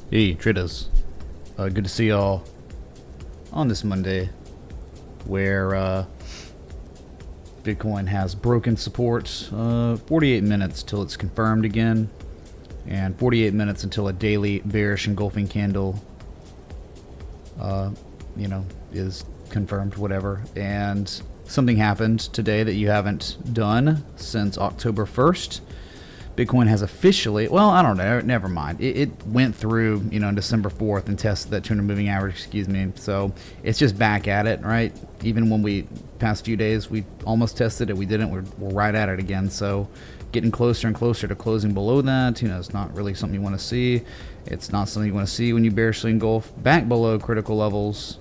Hey traders, good to see y'all on this Monday where Bitcoin has broken support. 48 minutes till it's confirmed again, and 48 minutes until a daily bearish engulfing candle is confirmed, whatever. And something happened today that you haven't done since October 1st. Bitcoin has officially, well, I don't know, never mind. It went through, December 4th and tested that 200 moving average, So it's just back at it, right? Even when past few days, we almost tested it. We didn't. We're right at it again. So getting closer and closer to closing below that, it's not really something you want to see. It's not something you want to see when you bearishly engulf back below critical levels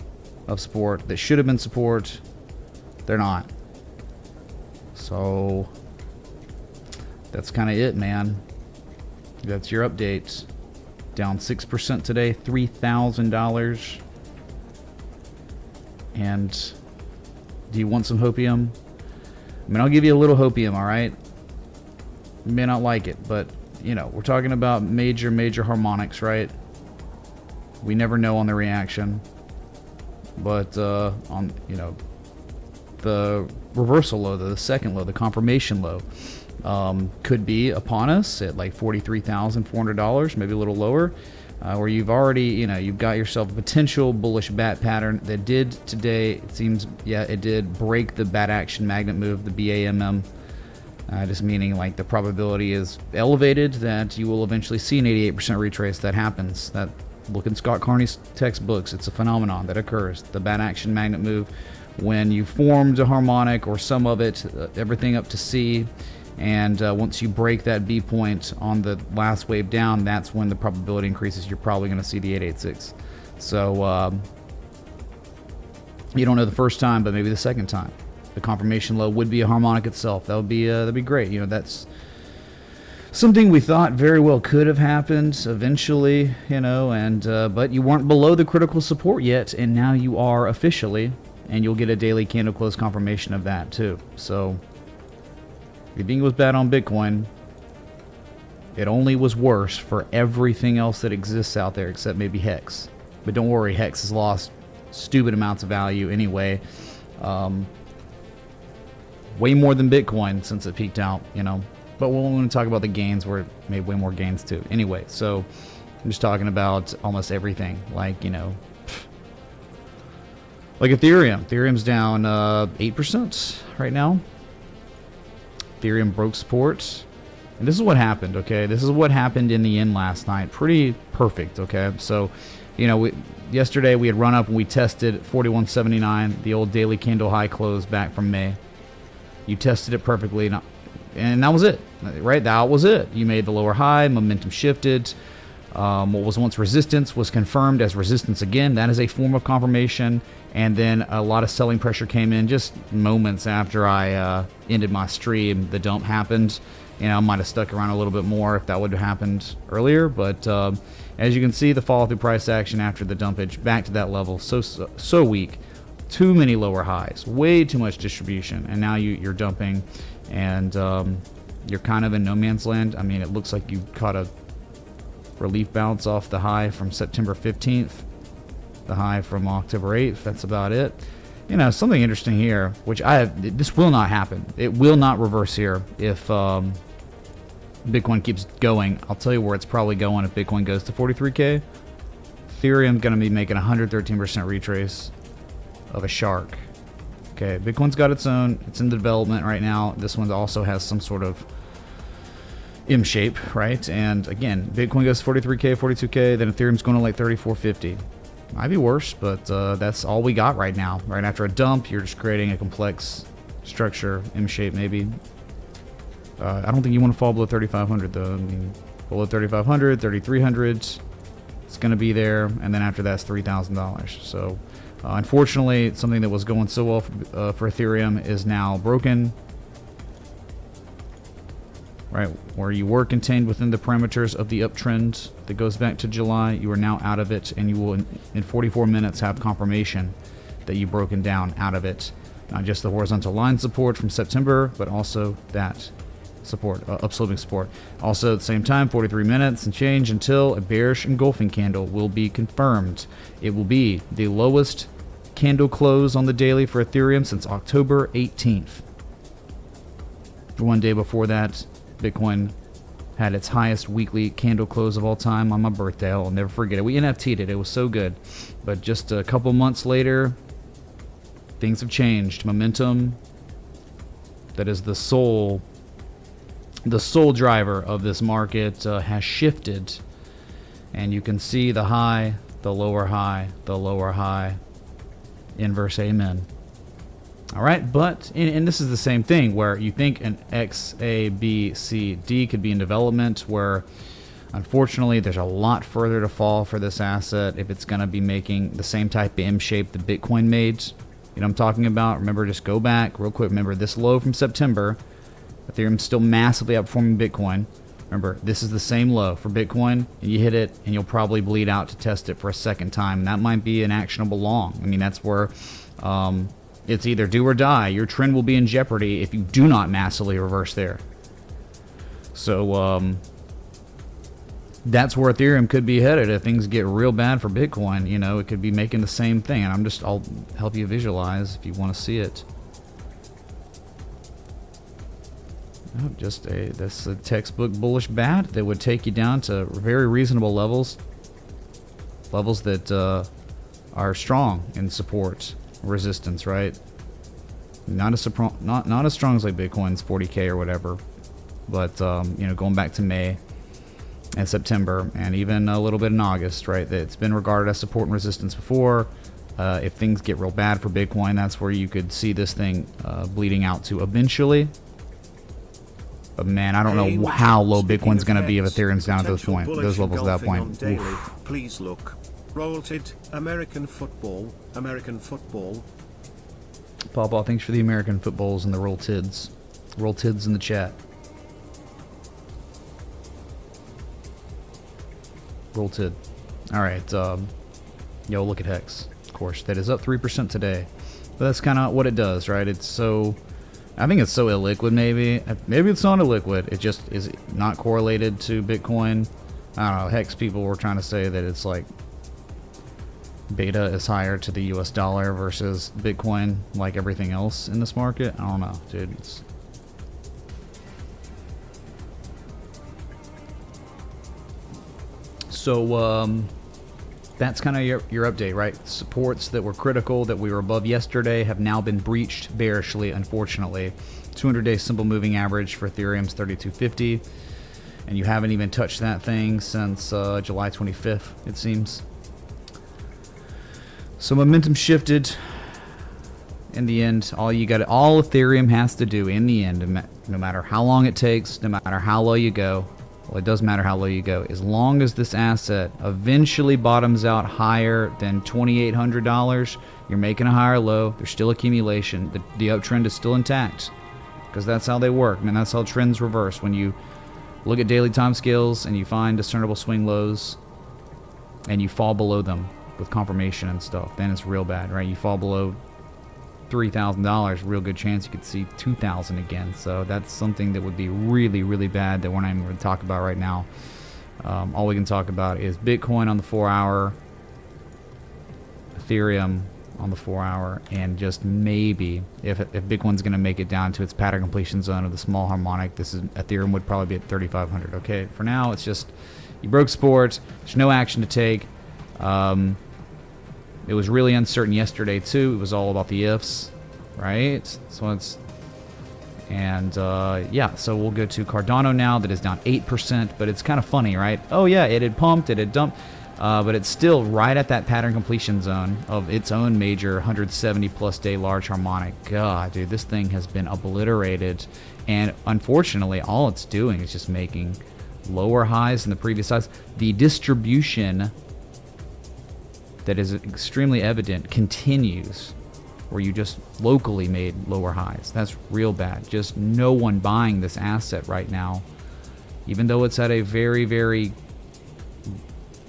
of support that should have been support. They're not. So that's kind of it, man. That's your update. Down 6% today, $3,000. And do you want some hopium? I mean, I'll give you a little hopium, all right? You may not like it, but, we're talking about major harmonics, right? We never know on the reaction. But, on, the reversal low, the second low, the confirmation low, could be upon us at like $43,400, maybe a little lower, where you've already, you've got yourself a potential bullish bat pattern that did today. It seems, it did break the bat action magnet move, the BAMM, just meaning like the probability is elevated that you will eventually see an 88% retrace. That happens. That, look in Scott Carney's textbooks. It's a phenomenon that occurs. The bat action magnet move, when you formed a harmonic or some of it, everything up to C. And once you break that B point on the last wave down, that's when the probability increases. You're probably going to see the 886. So you don't know the first time, but maybe the second time. The confirmation low would be a harmonic itself. That'd be great. That's something we thought very well could have happened eventually. But you weren't below the critical support yet, and now you are officially, and you'll get a daily candle close confirmation of that too. So if you think it was bad on Bitcoin, it only was worse for everything else that exists out there except maybe Hex. But don't worry, Hex has lost stupid amounts of value anyway. Way more than Bitcoin since it peaked out, But we're going to talk about the gains where it made way more gains too. Anyway, so I'm just talking about almost everything. Like Ethereum. Ethereum's down 8% right now. Ethereum broke support, and this is what happened. Okay, this is what happened in the end last night. Pretty perfect. Okay, so yesterday we had run up and we tested 41.79, the old daily candle high close back from May. You tested it perfectly, and that was it. Right, that was it. You made the lower high, momentum shifted. What was once resistance was confirmed as resistance again. That is a form of confirmation. And then a lot of selling pressure came in just moments after I ended my stream. The dump happened. I might have stuck around a little bit more if that would have happened earlier. But as you can see, the follow through price action after the dumpage back to that level, so weak. Too many lower highs, way too much distribution, and now you're dumping, and you're kind of in no man's land. I mean, it looks like you caught a relief bounce off the high from September 15th. The high from October 8th. That's about it. Something interesting here, which this will not happen. It will not reverse here if Bitcoin keeps going. I'll tell you where it's probably going if Bitcoin goes to 43K. Ethereum going to be making 113% retrace of a shark. Okay, Bitcoin's got its own. It's in development right now. This one also has some sort of M shape, right? And again, Bitcoin goes to 43K, 42K, then Ethereum's going to like 3450. Might be worse, but that's all we got right now. Right after a dump, you're just creating a complex structure, M shape maybe. I don't think you want to fall below 3,500 though. I mean, below 3,500, 3,300, it's going to be there, and then after that's $3,000. So unfortunately, something that was going so well for Ethereum is now broken. Right, where you were contained within the parameters of the uptrend that goes back to July, you are now out of it, and you will in 44 minutes have confirmation that you've broken down out of it. Not just the horizontal line support from September, but also that support, upsloping support. Also at the same time, 43 minutes and change until a bearish engulfing candle will be confirmed. It will be the lowest candle close on the daily for Ethereum since October 18th. One day before that, Bitcoin had its highest weekly candle close of all time on my birthday. I'll never forget it. We NFT'd it. It was so good. But just a couple months later, things have changed. Momentum, that is the sole driver of this market, has shifted. And you can see the high, the lower high, the lower high. Inverse amen. All right, but and this is the same thing where you think an X, A, B, C, D could be in development, where unfortunately there's a lot further to fall for this asset if it's going to be making the same type of M shape that Bitcoin made. You know what I'm talking about? Remember, just go back real quick. Remember this low from September. Ethereum's still massively outperforming Bitcoin. Remember, this is the same low for Bitcoin, and you hit it, and you'll probably bleed out to test it for a second time. And that might be an actionable long. I mean, that's where it's either do or die. Your trend will be in jeopardy if you do not massively reverse there. So that's where Ethereum could be headed if things get real bad for Bitcoin. You know, it could be making the same thing. And I'll help you visualize if you want to see it. Oh, that's a textbook bullish bat that would take you down to very reasonable levels that are strong in support, resistance, right? Not as strong as like Bitcoin's 40K or whatever, but you know, going back to May and September and even a little bit in August, right? It's been regarded as support and resistance before. If things get real bad for Bitcoin, that's where you could see this thing bleeding out to eventually. But man, I don't know how low Bitcoin's going to be if Ethereum's down at those levels at that point. Please look. Rollted American football. Pawpaw, thanks for the American footballs and the roll tids. Roll tids in the chat. Roll tid. Alright, yo, look at Hex. Of course, that is up 3% today. But that's kind of what it does, right? It's so... I think it's so illiquid, maybe. Maybe it's not illiquid. It just is not correlated to Bitcoin. I don't know. Hex people were trying to say that it's like beta is higher to the US dollar versus Bitcoin, like everything else in this market. I don't know, dude. So, that's kind of your update, right? Supports that were critical, that we were above yesterday, have now been breached bearishly, unfortunately. 200-day simple moving average for Ethereum's 3250, and you haven't even touched that thing since July 25th, it seems. So momentum shifted. In the end, all Ethereum has to do in the end, no matter how long it takes, no matter how low you go, well, it does matter how low you go. As long as this asset eventually bottoms out higher than $2,800, you're making a higher low. There's still accumulation. The uptrend is still intact because that's how they work. I mean, that's how trends reverse. When you look at daily time scales and you find discernible swing lows and you fall below them with confirmation and stuff, then it's real bad, right? You fall below $3,000, real good chance you could see $2,000 again. So that's something that would be really, really bad that we're not even going to talk about right now. All we can talk about is Bitcoin on the 4-hour, Ethereum on the 4-hour, and just maybe if Bitcoin's going to make it down to its pattern completion zone of the small harmonic, Ethereum would probably be at 3,500. Okay, for now it's just you broke support. There's no action to take. It was really uncertain yesterday too. It was all about the ifs, right? So yeah, so we'll go to Cardano now. That is down 8%, but it's kind of funny, right? Oh yeah, it had pumped, it had dumped, but it's still right at that pattern completion zone of its own major 170 plus day large harmonic. God, dude, this thing has been obliterated, and unfortunately, all it's doing is just making lower highs than the previous highs. The distribution that is extremely evident continues, where you just locally made lower highs. That's real bad. Just no one buying this asset right now, even though it's at a very, very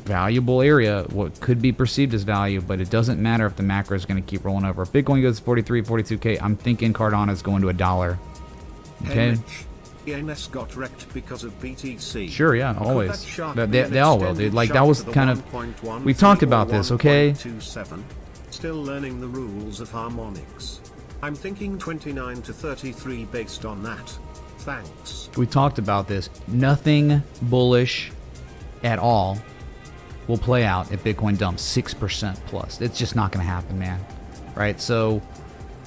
valuable area, what could be perceived as value, but it doesn't matter if the macro is going to keep rolling over. If Bitcoin goes to 43, 42K, I'm thinking Cardano is going to $1. Okay? Hey Mitch, ENS got wrecked because of BTC. Sure, yeah, Could always. that shark They, be they an all will, dude. extended Like, that shark was to the kind of... 1.13 We've talked about or this, okay? 1.27? Still learning the rules of harmonics. I'm thinking 29 to 33 based on that. Thanks. We talked about this. Nothing bullish at all will play out if Bitcoin dumps 6% plus. It's just not going to happen, man. Right? So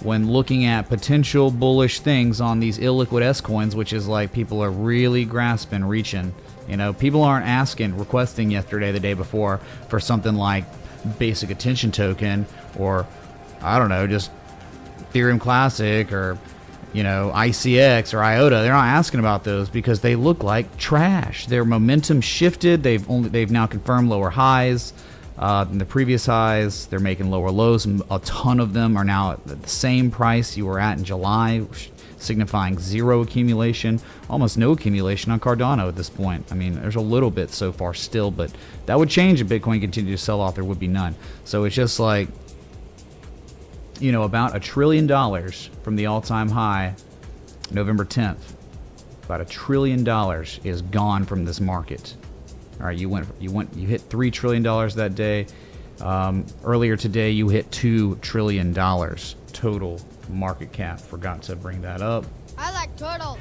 when looking at potential bullish things on these illiquid S coins, which is like people are really grasping, reaching, you know, people aren't requesting yesterday, the day before, for something like basic attention token or, I don't know, just Ethereum Classic or, you know, ICX or IOTA. They're not asking about those because they look like trash. Their momentum shifted. They've now confirmed lower highs than the previous highs. They're making lower lows. A ton of them are now at the same price you were at in July, signifying zero accumulation, almost no accumulation on Cardano at this point. I mean, there's a little bit so far still, but that would change if Bitcoin continued to sell off. There would be none. So it's just like, you know, about $1 trillion from the all-time high, November 10th. About $1 trillion is gone from this market. All right, you hit $3 trillion that day. Earlier today, you hit $2 trillion total market cap. Forgot to bring that up. I like turtles.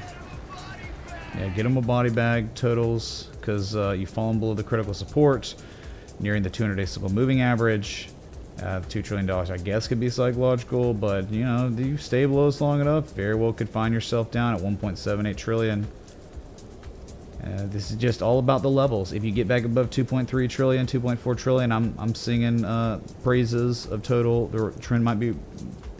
Yeah, get them a body bag, totals, because you've fallen below the critical support, nearing the 200-day simple moving average. $2 trillion, I guess, could be psychological, but, you know, you stay below this long enough, very well could find yourself down at 1.78 trillion. This is just all about the levels. If you get back above 2.3 trillion, 2.4 trillion, I'm singing praises of total. The trend might be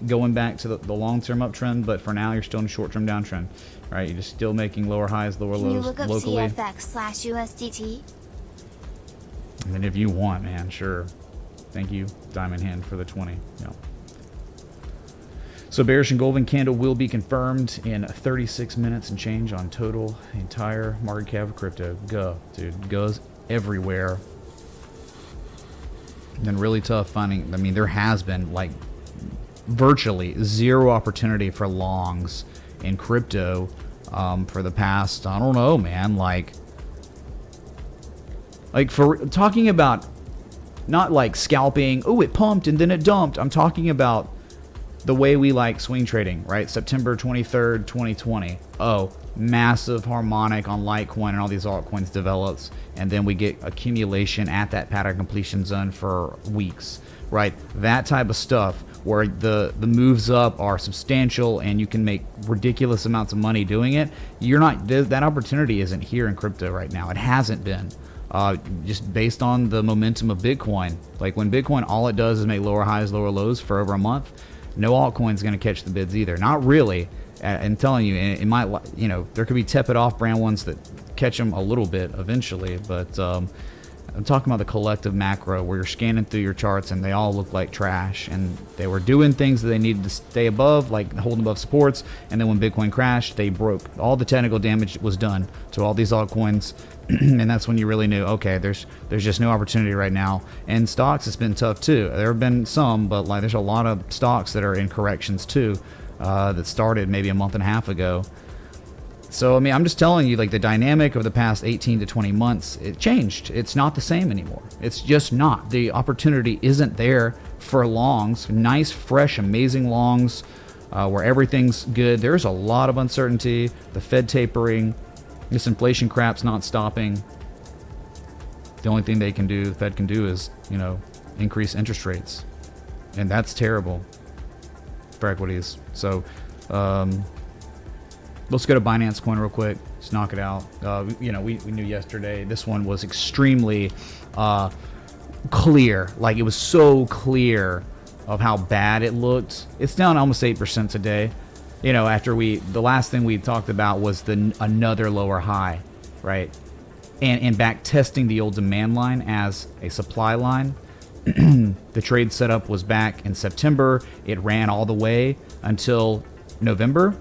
going back to the long-term uptrend, but for now, you're still in a short-term downtrend. Right? You're just still making lower highs, lower Can lows you look up locally. CFX/USDT? I mean, if you want, man, sure. Thank you, Diamond Hand, for the 20. Yeah. So bearish and golden candle will be confirmed in 36 minutes and change on total entire market cap of crypto. Go, dude. Goes everywhere. Been really tough finding. I mean, there has been like virtually zero opportunity for longs in crypto for the past, I don't know, man. Like for talking about not like scalping, oh, it pumped and then it dumped. I'm talking about the way we like swing trading, right? September 23rd, 2020. Oh, massive harmonic on Litecoin and all these altcoins develops, and then we get accumulation at that pattern completion zone for weeks, right? That type of stuff where the moves up are substantial and you can make ridiculous amounts of money doing it. You're not, that opportunity isn't here in crypto right now. It hasn't been. Just based on the momentum of Bitcoin. Like when Bitcoin, all it does is make lower highs, lower lows for over a month. No altcoin's going to catch the bids either. Not really. I'm telling you, it might, you know, there could be tepid off-brand ones that catch them a little bit eventually, but I'm talking about the collective macro where you're scanning through your charts and they all look like trash, and they were doing things that they needed to stay above, like holding above supports, and then when Bitcoin crashed, they broke. All the technical damage was done to all these altcoins, and that's when you really knew, okay, there's just no opportunity right now. And stocks has been tough too. There have been some, but like there's a lot of stocks that are in corrections too, that started maybe a month and a half ago. So, I mean, I'm just telling you, like, the dynamic of the past 18 to 20 months, it changed. It's not the same anymore. It's just not. The opportunity isn't there for longs. Nice, fresh, amazing longs where everything's good. There's a lot of uncertainty. The Fed tapering. This inflation crap's not stopping. The only thing the Fed can do is, you know, increase interest rates. And that's terrible for equities. So, let's go to Binance Coin real quick. Just knock it out. You know, we knew yesterday this one was extremely clear. Like, it was so clear of how bad it looked. It's down almost 8% today. You know, after the last thing we talked about was another lower high, right? And back testing the old demand line as a supply line. The trade setup was back in September. It ran all the way until November.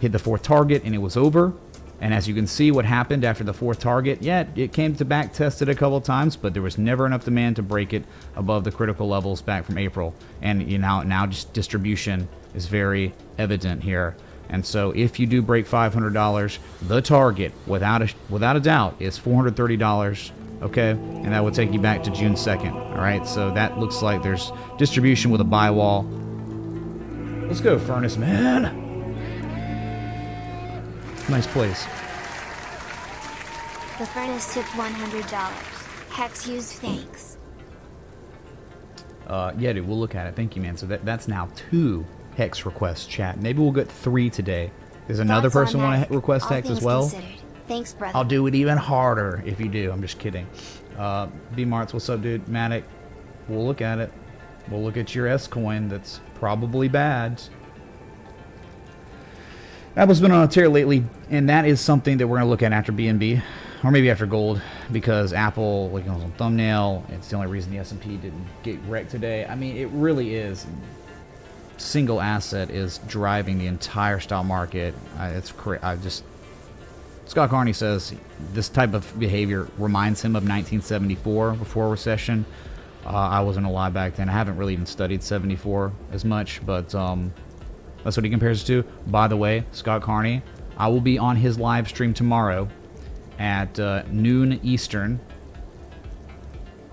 Hit the fourth target and it was over. And as you can see what happened after the fourth target, yeah, it came to back test it a couple of times, but there was never enough demand to break it above the critical levels back from April. And you know, now just distribution is very evident here. And so if you do break $500, the target, without a doubt, is $430. Okay, and that will take you back to June 2nd. All right, so that looks like there's distribution with a buy wall. Let's go, Furnace Man. Nice place. The furnace took $100. Hex used, thanks. Yeah, dude, we'll look at it. Thank you, man. So that's now 2 hex requests, chat. Maybe we'll get 3 today. Does another person want to request hex as well? Considered. Thanks, brother. I'll do it even harder if you do. I'm just kidding. B Marts, what's up, dude? Matic, we'll look at it. We'll look at your S coin that's probably bad. Apple's been on a tear lately, and that is something that we're going to look at after BNB, or maybe after gold, because Apple, like on thumbnail, it's the only reason the S&P didn't get wrecked today. I mean, it really is. Single asset is driving the entire stock market. It's Scott Carney says this type of behavior reminds him of 1974, before recession. I wasn't alive back then. I haven't really even studied 74 as much, but that's what he compares it to. By the way, Scott Carney, I will be on his live stream tomorrow at noon Eastern.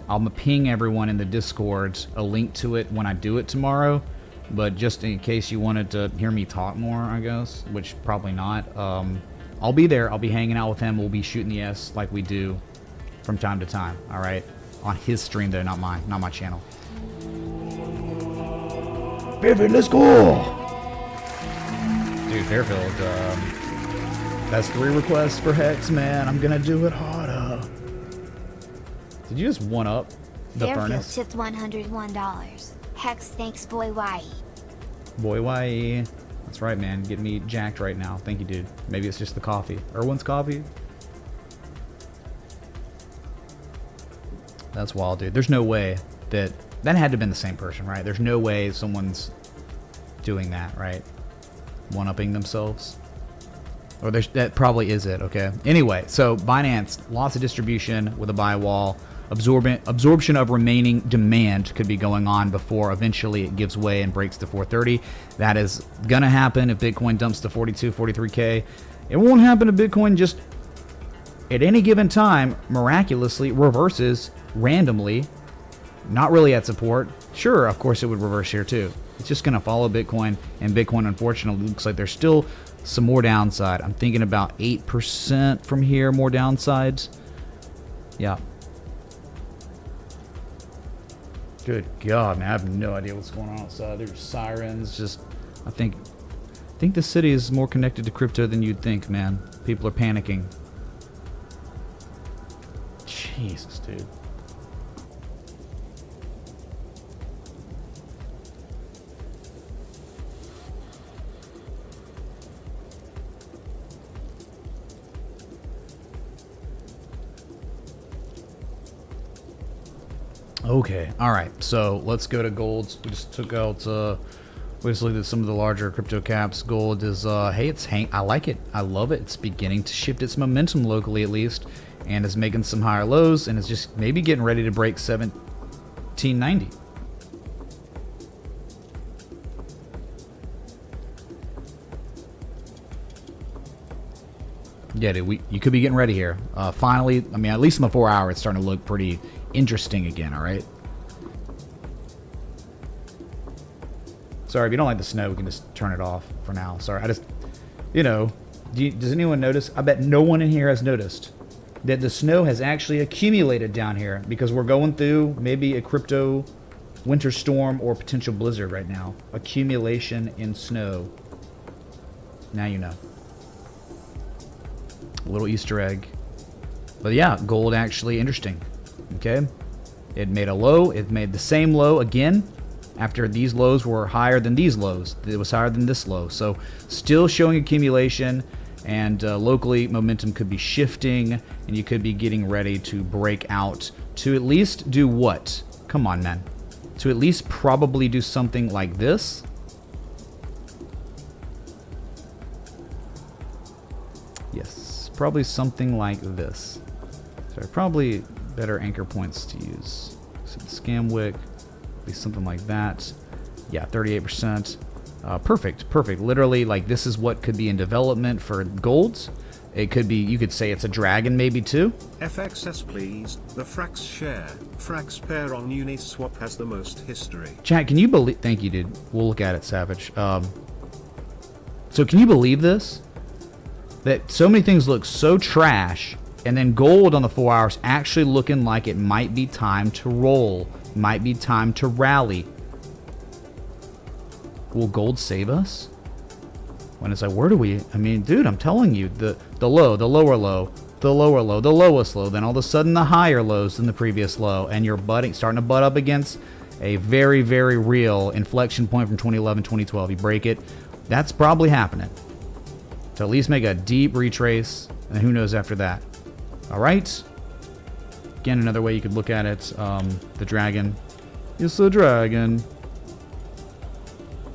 I'll ping everyone in the Discord a link to it when I do it tomorrow. But just in case you wanted to hear me talk more, I guess, which probably not, I'll be there. I'll be hanging out with him. We'll be shooting the S like we do from time to time. All right, on his stream though, not mine, not my channel. Fairfield, let's go, dude. Fairfield, that's 3 requests for hex, man. I'm gonna do it harder. Did you just one up the Fairfield furnace? tipped $101. Hex, thanks, boy. Why? Boy, why? That's right, man. Getting me jacked right now. Thank you, dude. Maybe it's just the coffee. Erwin's coffee? That's wild, dude. There's no way that had to have been the same person, right? There's no way someone's doing that, right? One-upping themselves. Or that probably is it, okay? Anyway, so Binance, lots of distribution with a buy wall. Absorption of remaining demand could be going on before eventually it gives way and breaks to 430. That is gonna happen if Bitcoin dumps to 42, 43K. It won't happen if Bitcoin just at any given time miraculously reverses randomly, not really at support. Sure, of course it would reverse here too. It's just gonna follow Bitcoin, and Bitcoin unfortunately looks like there's still some more downside. I'm thinking about 8% from here, more downsides. Yeah. Good God, man, I have no idea what's going on outside. There's sirens. Just, I think the city is more connected to crypto than you'd think, man. People are panicking. Jesus, dude. Okay, all right. So let's go to golds. We just took out. We just looked at some of the larger crypto caps. Gold is hey, I like it. I love it. It's beginning to shift its momentum locally, at least, and is making some higher lows, and is just maybe getting ready to break 1790. Yeah, dude, you could be getting ready here. Finally, I mean, at least in the 4 hour, it's starting to look pretty interesting again, all right? Sorry, if you don't like the snow, we can just turn it off for now. Sorry, I just, you know, does anyone notice? I bet no one in here has noticed that the snow has actually accumulated down here because we're going through maybe a crypto winter storm or potential blizzard right now. Accumulation in snow. Now you know. A little Easter egg. But yeah, gold actually interesting. Okay, it made a low. It made the same low again after these lows were higher than these lows. It was higher than this low. So still showing accumulation, and locally momentum could be shifting, and you could be getting ready to break out to at least do what? Come on, man. To at least probably do something like this. Yes, probably something like this. So probably better anchor points to use. So the scam wick, be something like that. Yeah, 38%. Perfect, perfect. Literally, like, this is what could be in development for golds. It could be, you could say it's a dragon maybe too. FXS please, the Frax share. Frax pair on Uniswap has the most history. Chat, can you believe, thank you dude, we'll look at it, Savage. So can you believe this? That so many things look so trash, and then gold on the 4 hours actually looking like it might be time to roll, might be time to rally. Will gold save us? When it's like, where do we, I mean, dude, I'm telling you, the low, the lower low, the lower low, the lowest low, then all of a sudden the higher lows than the previous low, and you're starting to butt up against a very, very real inflection point from 2011, 2012. You break it, that's probably happening. To at least make a deep retrace, and who knows after that. All right. Again, another way you could look at it, the dragon. It's the dragon.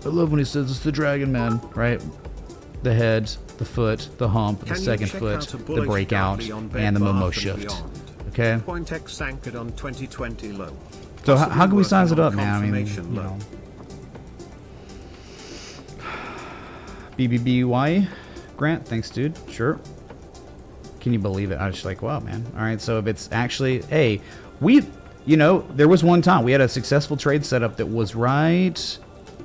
I love when he says it's the dragon, man, right? The head, the foot, the hump, the second foot, the breakout, and the Momo shift. Okay? Point X anchored on 2020 low. So how can we size it up, man? I mean, you know. BBBY, Grant, thanks, dude. Sure. Can you believe it? I was just like, wow, man. All right, so if it's actually, hey, you know, there was one time we had a successful trade setup that was right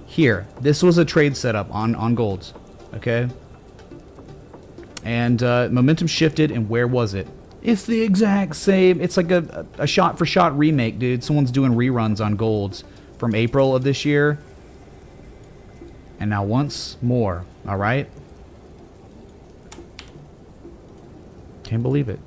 here. This was a trade setup on golds. Okay, and momentum shifted, and where was it? It's the exact same. It's like a shot-for-shot remake, dude. Someone's doing reruns on golds from April of this year, and now once more. All right, can't believe it.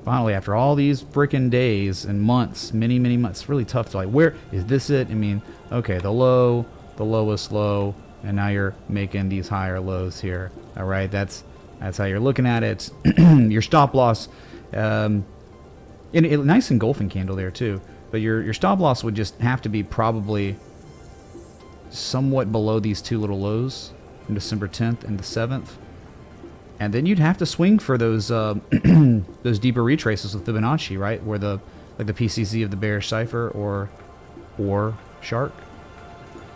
Finally, after all these freaking days and months, many months, it's really tough to like, where is this it? I mean, okay, the low, the lowest low. And now you're making these higher lows here. All right, that's how you're looking at it. Your stop loss, nice engulfing candle there too. But your stop loss would just have to be probably somewhat below these two little lows from December 10th and the 7th. And then you'd have to swing for those those deeper retraces with Fibonacci, right? Where the PCC of the bearish cipher or shark.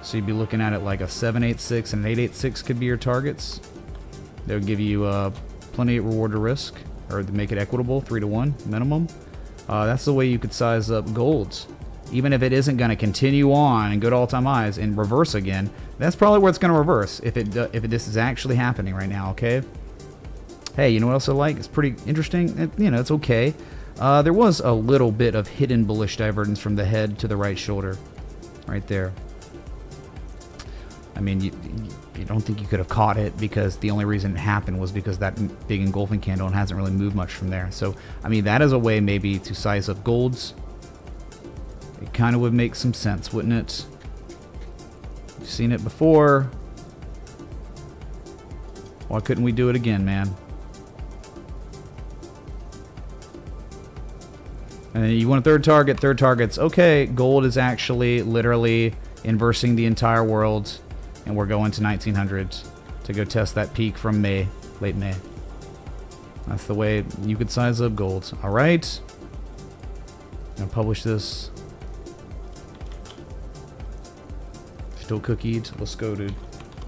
So you'd be looking at it like a 786 and an 886 could be your targets. They would give you plenty of reward to risk, or to make it equitable, 3-to-1 minimum. That's the way you could size up golds. Even if it isn't going to continue on and go to all-time highs and reverse again, that's probably where it's going to reverse if this is actually happening right now. Okay. Hey, you know what else I like? It's pretty interesting. You know, it's okay. There was a little bit of hidden bullish divergence from the head to the right shoulder, right there. I mean, you don't think you could have caught it because the only reason it happened was because that big engulfing candle and hasn't really moved much from there. So, I mean, that is a way maybe to size up golds. It kind of would make some sense, wouldn't it? You've seen it before. Why couldn't we do it again, man? And then you want a third target. Third target's okay. Gold is actually literally inversing the entire world. And we're going to 1900 to go test that peak from May, late May. That's the way you could size up gold. All right. I'm going to publish this. Still cookied. Let's go, dude.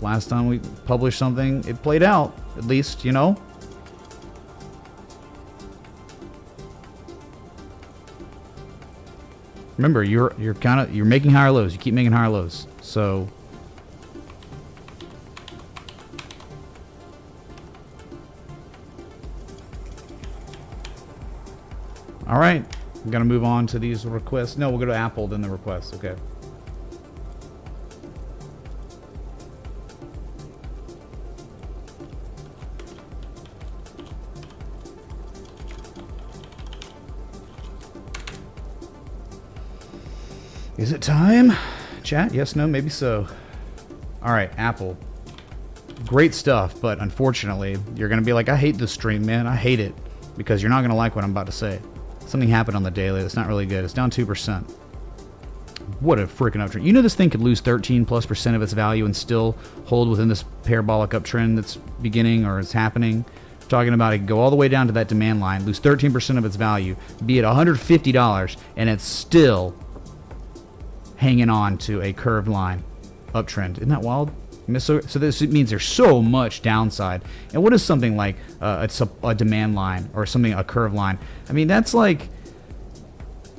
Last time we published something, it played out. At least, you know. Remember, you're making higher lows. You keep making higher lows. So all right, I'm gonna move on to these requests. No, we'll go to Apple, then the requests. Okay. Is it time? Chat? Yes, no, maybe so. All right, Apple. Great stuff, but unfortunately, you're gonna be like, I hate this stream, man. I hate it, because you're not gonna like what I'm about to say. Something happened on the daily that's not really good. It's down 2%. What a freaking uptrend. You know this thing could lose 13+% of its value and still hold within this parabolic uptrend that's beginning or is happening. I'm talking about it go all the way down to that demand line, lose 13% of its value, be it $150, and it's still hanging on to a curved line uptrend. Isn't that wild? So this means there's so much downside. And what is something like a demand line or something, a curve line? I mean, that's like,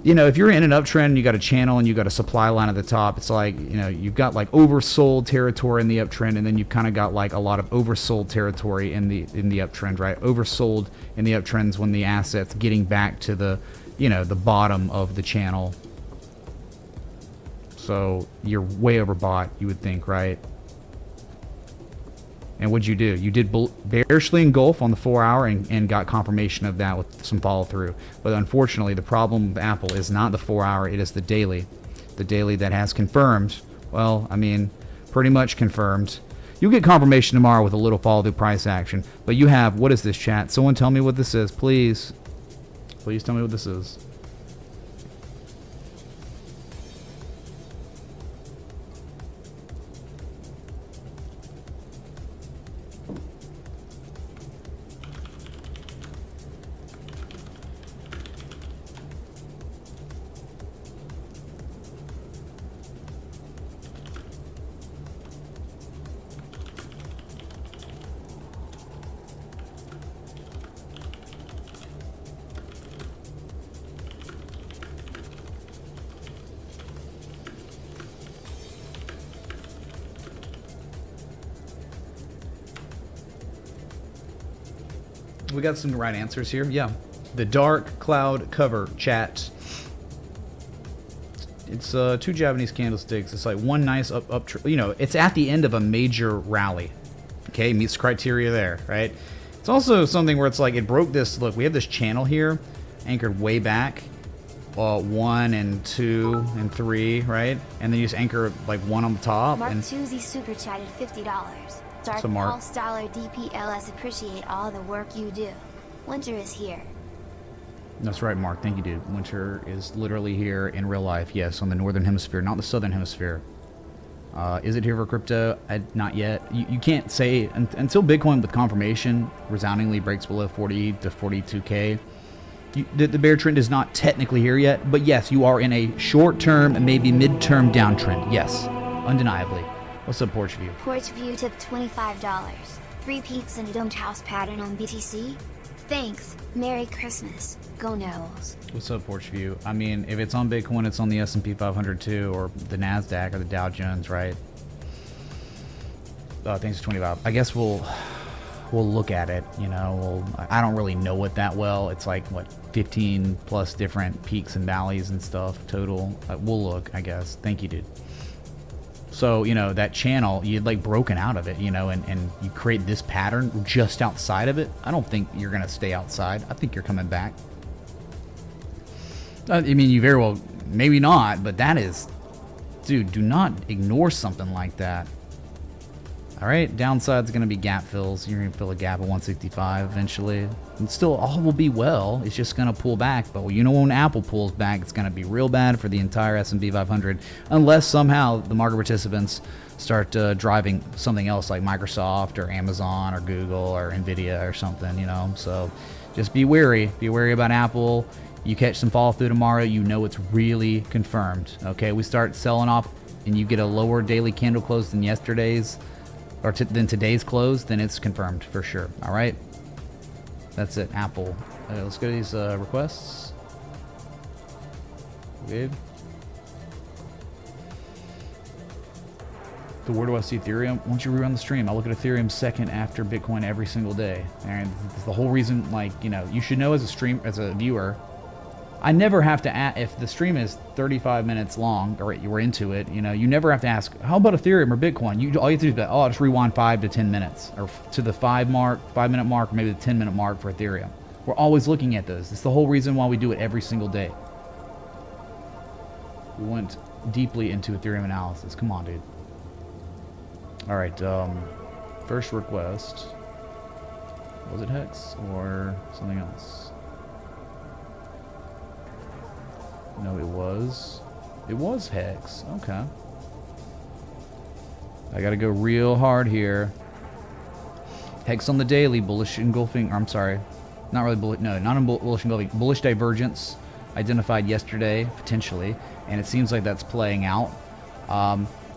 you know, if you're in an uptrend, you got a channel and you got a supply line at the top. It's like, you know, you've got like oversold territory in the uptrend, and then you've kind of got like a lot of oversold territory in the uptrend, right? Oversold in the uptrends when the asset's getting back to the, you know, the bottom of the channel. So you're way overbought, you would think, right? And what'd you do? You did bearishly engulf on the 4 hour and got confirmation of that with some follow through. But unfortunately, the problem with Apple is not the 4 hour, it is the daily. The daily that has confirmed, well, I mean, pretty much confirmed. You'll get confirmation tomorrow with a little follow through price action. But you have, what is this, chat? Someone tell me what this is, please. Please tell me what this is. We got some right answers here. Yeah. The dark cloud cover, chat. It's 2 Japanese candlesticks. It's like one nice you know, it's at the end of a major rally. Okay, meets criteria there, right? It's also something where it's like it broke this. Look, we have this channel here anchored way back. 1 and 2 and 3, right? And then you just anchor like 1 on the top. Mark And Tuesday super chatted $50. Dark So Mark- Pulse Dollar DPLS appreciate all the work you do. Winter is here. That's right, Mark. Thank you, dude. Winter is literally here in real life. Yes, on the northern hemisphere, not the southern hemisphere. Is it here for crypto? Not yet. You can't say until Bitcoin with confirmation resoundingly breaks below 40 to 42K. The bear trend is not technically here yet, but yes, you are in a short-term, maybe mid-term downtrend. Yes, undeniably. What's up, Porch View? Porch View tipped $25. 3 peaks and a domed house pattern on BTC. Thanks. Merry Christmas. Go Knowles. What's up, Porch View? I mean, if it's on Bitcoin, it's on the S&P 500 too, or the NASDAQ or the Dow Jones, right? Thanks for 25. I guess we'll look at it, you know. I don't really know it that well. It's like, what, 15 plus different peaks and valleys and stuff total. We'll look, I guess. Thank you, dude. So, you know, that channel, you'd like broken out of it, you know, and you create this pattern just outside of it. I don't think you're going to stay outside. I think you're coming back. I mean, you very well, maybe not, but that is, dude, do not ignore something like that. All right, downside's going to be gap fills. You're going to fill a gap at 165 eventually. And still, all will be well. It's just going to pull back. But you know, when Apple pulls back, it's going to be real bad for the entire S&P 500. Unless somehow the market participants start driving something else like Microsoft or Amazon or Google or Nvidia or something, you know. So just be wary. Be wary about Apple. You catch some follow through tomorrow, you know it's really confirmed. Okay, we start selling off and you get a lower daily candle close than yesterday's. Or than today's close, then it's confirmed for sure. All right, that's it. Apple. Let's go to these requests. Good. So where do I see Ethereum? Once you rerun the stream, I look at Ethereum second after Bitcoin every single day. And it's the whole reason, like, you know, you should know as a viewer. I never have to ask, if the stream is 35 minutes long, or you're into it, you know, you never have to ask, how about Ethereum or Bitcoin? All you have to do is, I'll just rewind 5 to 10 minutes, or to the 5-minute mark, or maybe the 10-minute mark for Ethereum. We're always looking at those. It's the whole reason why we do it every single day. We went deeply into Ethereum analysis. Come on, dude. All right, first request. Was it Hex or something else? No, it was Hex. Okay. I gotta go real hard here. Hex on the daily, bullish engulfing, or I'm sorry, not really bullish, no, not bullish engulfing, bullish divergence identified yesterday, potentially, and it seems like that's playing out.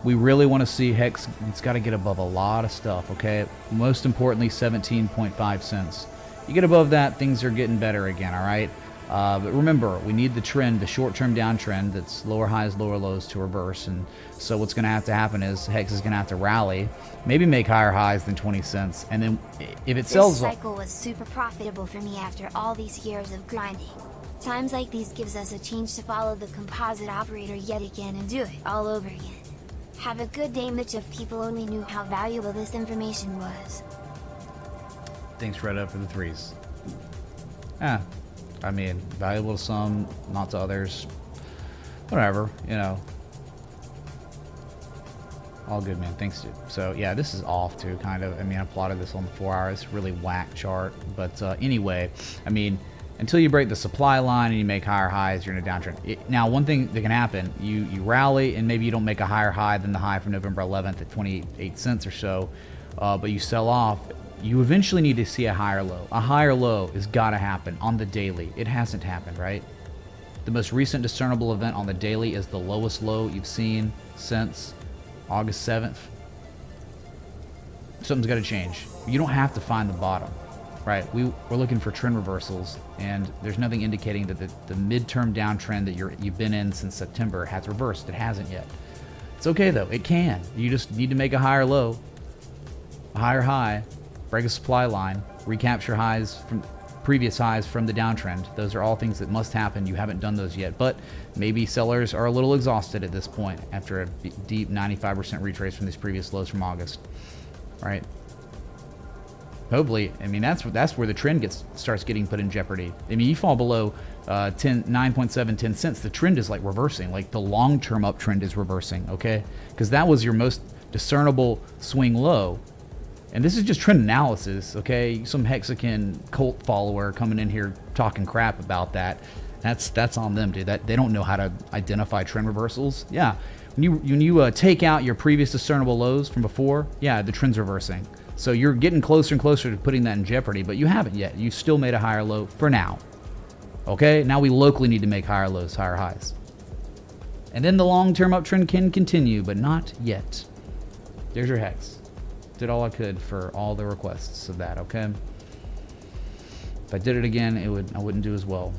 We really want to see Hex. It's got to get above a lot of stuff, okay? Most importantly, 17.5 cents. You get above that, things are getting better again, all right? But remember, we need the trend, the short-term downtrend that's lower highs, lower lows to reverse. And so what's going to happen is Hex is going to have to rally, maybe make higher highs than 20 cents. And then if it sells... This cycle was super profitable for me after all these years of grinding. Times like these gives us a change to follow the composite operator yet again and do it all over again. Have a good day, Mitch. If people only knew how valuable this information was. Thanks, Red Up, for the 3s. I mean, valuable to some, not to others. Whatever, you know. All good, man. Thanks, dude. So, yeah, this is off, too, kind of. I mean, I plotted this on the 4 hour. It's a really whack chart. But anyway, I mean, until you break the supply line and you make higher highs, you're in a downtrend. Now, one thing that can happen, you rally and maybe you don't make a higher high than the high from November 11th at 28 cents or so, but you sell off. You eventually need to see a higher low. A higher low has got to happen on the daily. It hasn't happened, right? The most recent discernible event on the daily is the lowest low you've seen since August 7th. Something's got to change. You don't have to find the bottom, right? We're looking for trend reversals, and there's nothing indicating that the midterm downtrend that you've been in since September has reversed. It hasn't yet. It's okay, though. It can. You just need to make a higher low, a higher high, break a supply line, recapture highs from previous highs from the downtrend. Those are all things that must happen. You haven't done those yet, but maybe sellers are a little exhausted at this point after a deep 95% retrace from these previous lows from August, right? Hopefully, I mean, that's where the trend starts getting put in jeopardy. I mean, you fall below 9.7, 10 cents, the trend is like reversing, like the long-term uptrend is reversing, okay? Because that was your most discernible swing low. And this is just trend analysis, okay? Some Hexagon cult follower coming in here talking crap about that. That's on them, dude. They don't know how to identify trend reversals. Yeah, when you take out your previous discernible lows from before, yeah, the trend's reversing. So you're getting closer and closer to putting that in jeopardy, but you haven't yet. You still made a higher low for now. Okay, now we locally need to make higher lows, higher highs. And then the long-term uptrend can continue, but not yet. There's your Hex. Did all I could for all the requests of that, okay? If I did it again, I wouldn't do as well.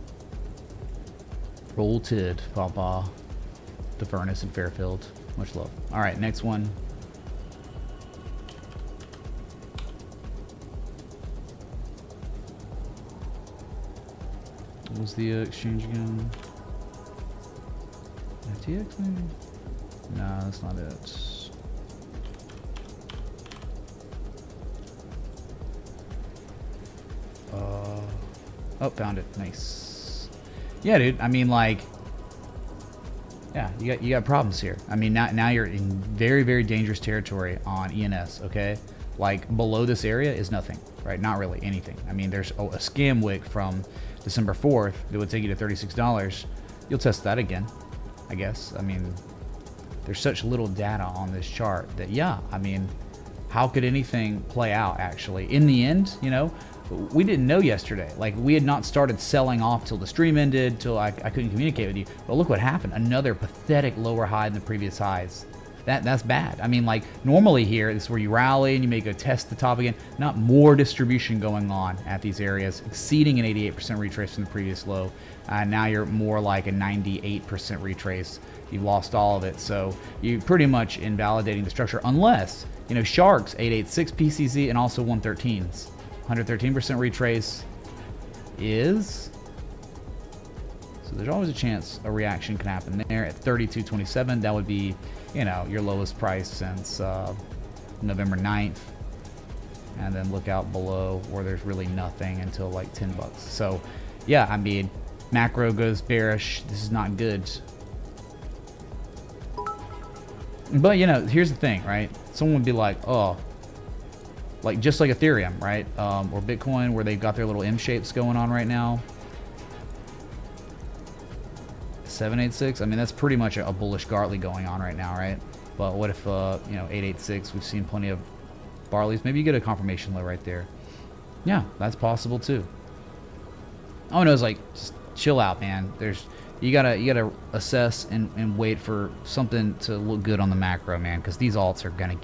Roll Tid, Papa. The Furnace in Fairfield. Much love. Alright, next one. What was the exchange again? FTX maybe? No, that's not it. Oh, found it. Nice. Yeah, dude. I mean, like, yeah, you got problems here. I mean, now you're in very, very dangerous territory on ENS. Okay, like below this area is nothing, right? Not really anything. I mean, there's a scam wick from December 4th that would take you to $36. You'll test that again, I guess. I mean, there's such little data on this chart that, yeah, I mean, how could anything play out actually? In the end, you know, we didn't know yesterday. Like, we had not started selling off till the stream ended, till I couldn't communicate with you. But look what happened. Another pathetic lower high than the previous highs. That's bad. I mean, like, normally here, this is where you rally and you may go test the top again. Not more distribution going on at these areas, exceeding an 88% retrace from the previous low. Now you're more like a 98% retrace. You've lost all of it. So you're pretty much invalidating the structure, unless, you know, Sharks 886 PCZ and also 113s. 113% retrace is, so there's always a chance a reaction can happen there at 32.27. That would be, you know, your lowest price since November 9th. And then look out below where there's really nothing until like 10 bucks. So yeah, I mean, macro goes bearish. This is not good. But, you know, here's the thing, right? Someone would be like, oh, like just like Ethereum, right? Or Bitcoin, where they've got their little M shapes going on right now. 786. I mean, that's pretty much a bullish Gartley going on right now, right? But what if, you know, 886? We've seen plenty of Barleys. Maybe you get a confirmation low right there. Yeah, that's possible too. Oh no, it's like, just chill out, man. you gotta assess and wait for something to look good on the macro, man, because these alts are gonna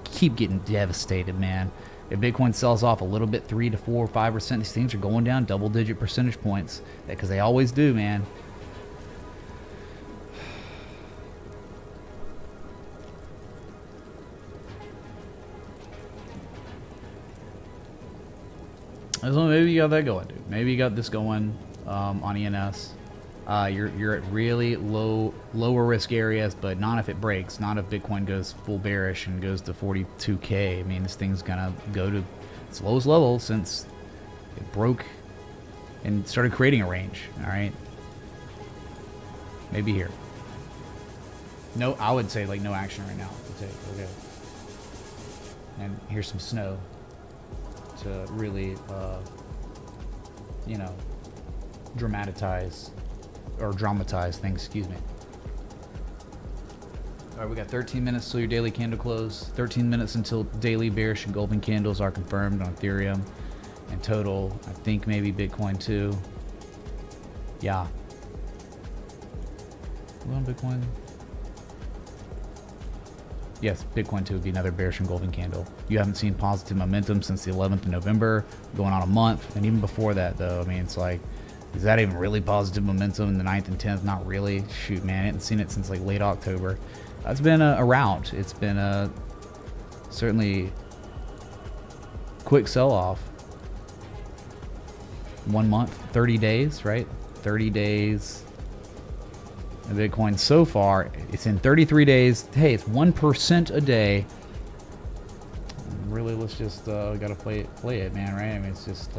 keep getting devastated, man. If Bitcoin sells off a little bit, 3 to 4 or 5%, these things are going down double-digit percentage points, because they always do, man. So maybe you got that going, dude. Maybe you got this going on ENS. You're at really lower risk areas, but not if it breaks. Not if Bitcoin goes full bearish and goes to 42K. I mean, this thing's gonna go to its lowest level since it broke and started creating a range. All right, maybe here. No, I would say like no action right now to take. Okay, and here's some snow to really, you know, dramatize things, excuse me. All right, we got 13 minutes till your daily candle close, 13 minutes until daily bearish engulfing candles are confirmed on Ethereum. In total, I think maybe Bitcoin too. Yeah. We on Bitcoin? Yes, Bitcoin 2 would be another bearish engulfing candle. You haven't seen positive momentum since the 11th of November, going on a month. And even before that, though, I mean, it's like, is that even really positive momentum in the 9th and 10th? Not really. Shoot, man, I haven't seen it since like late October. It's been a rout. It's been a certainly quick sell-off. 1 month, 30 days, right? 30 days. And Bitcoin so far, it's in 33 days. Hey, it's 1% a day. Really, let's just gotta play it, man. Right? I mean, it's just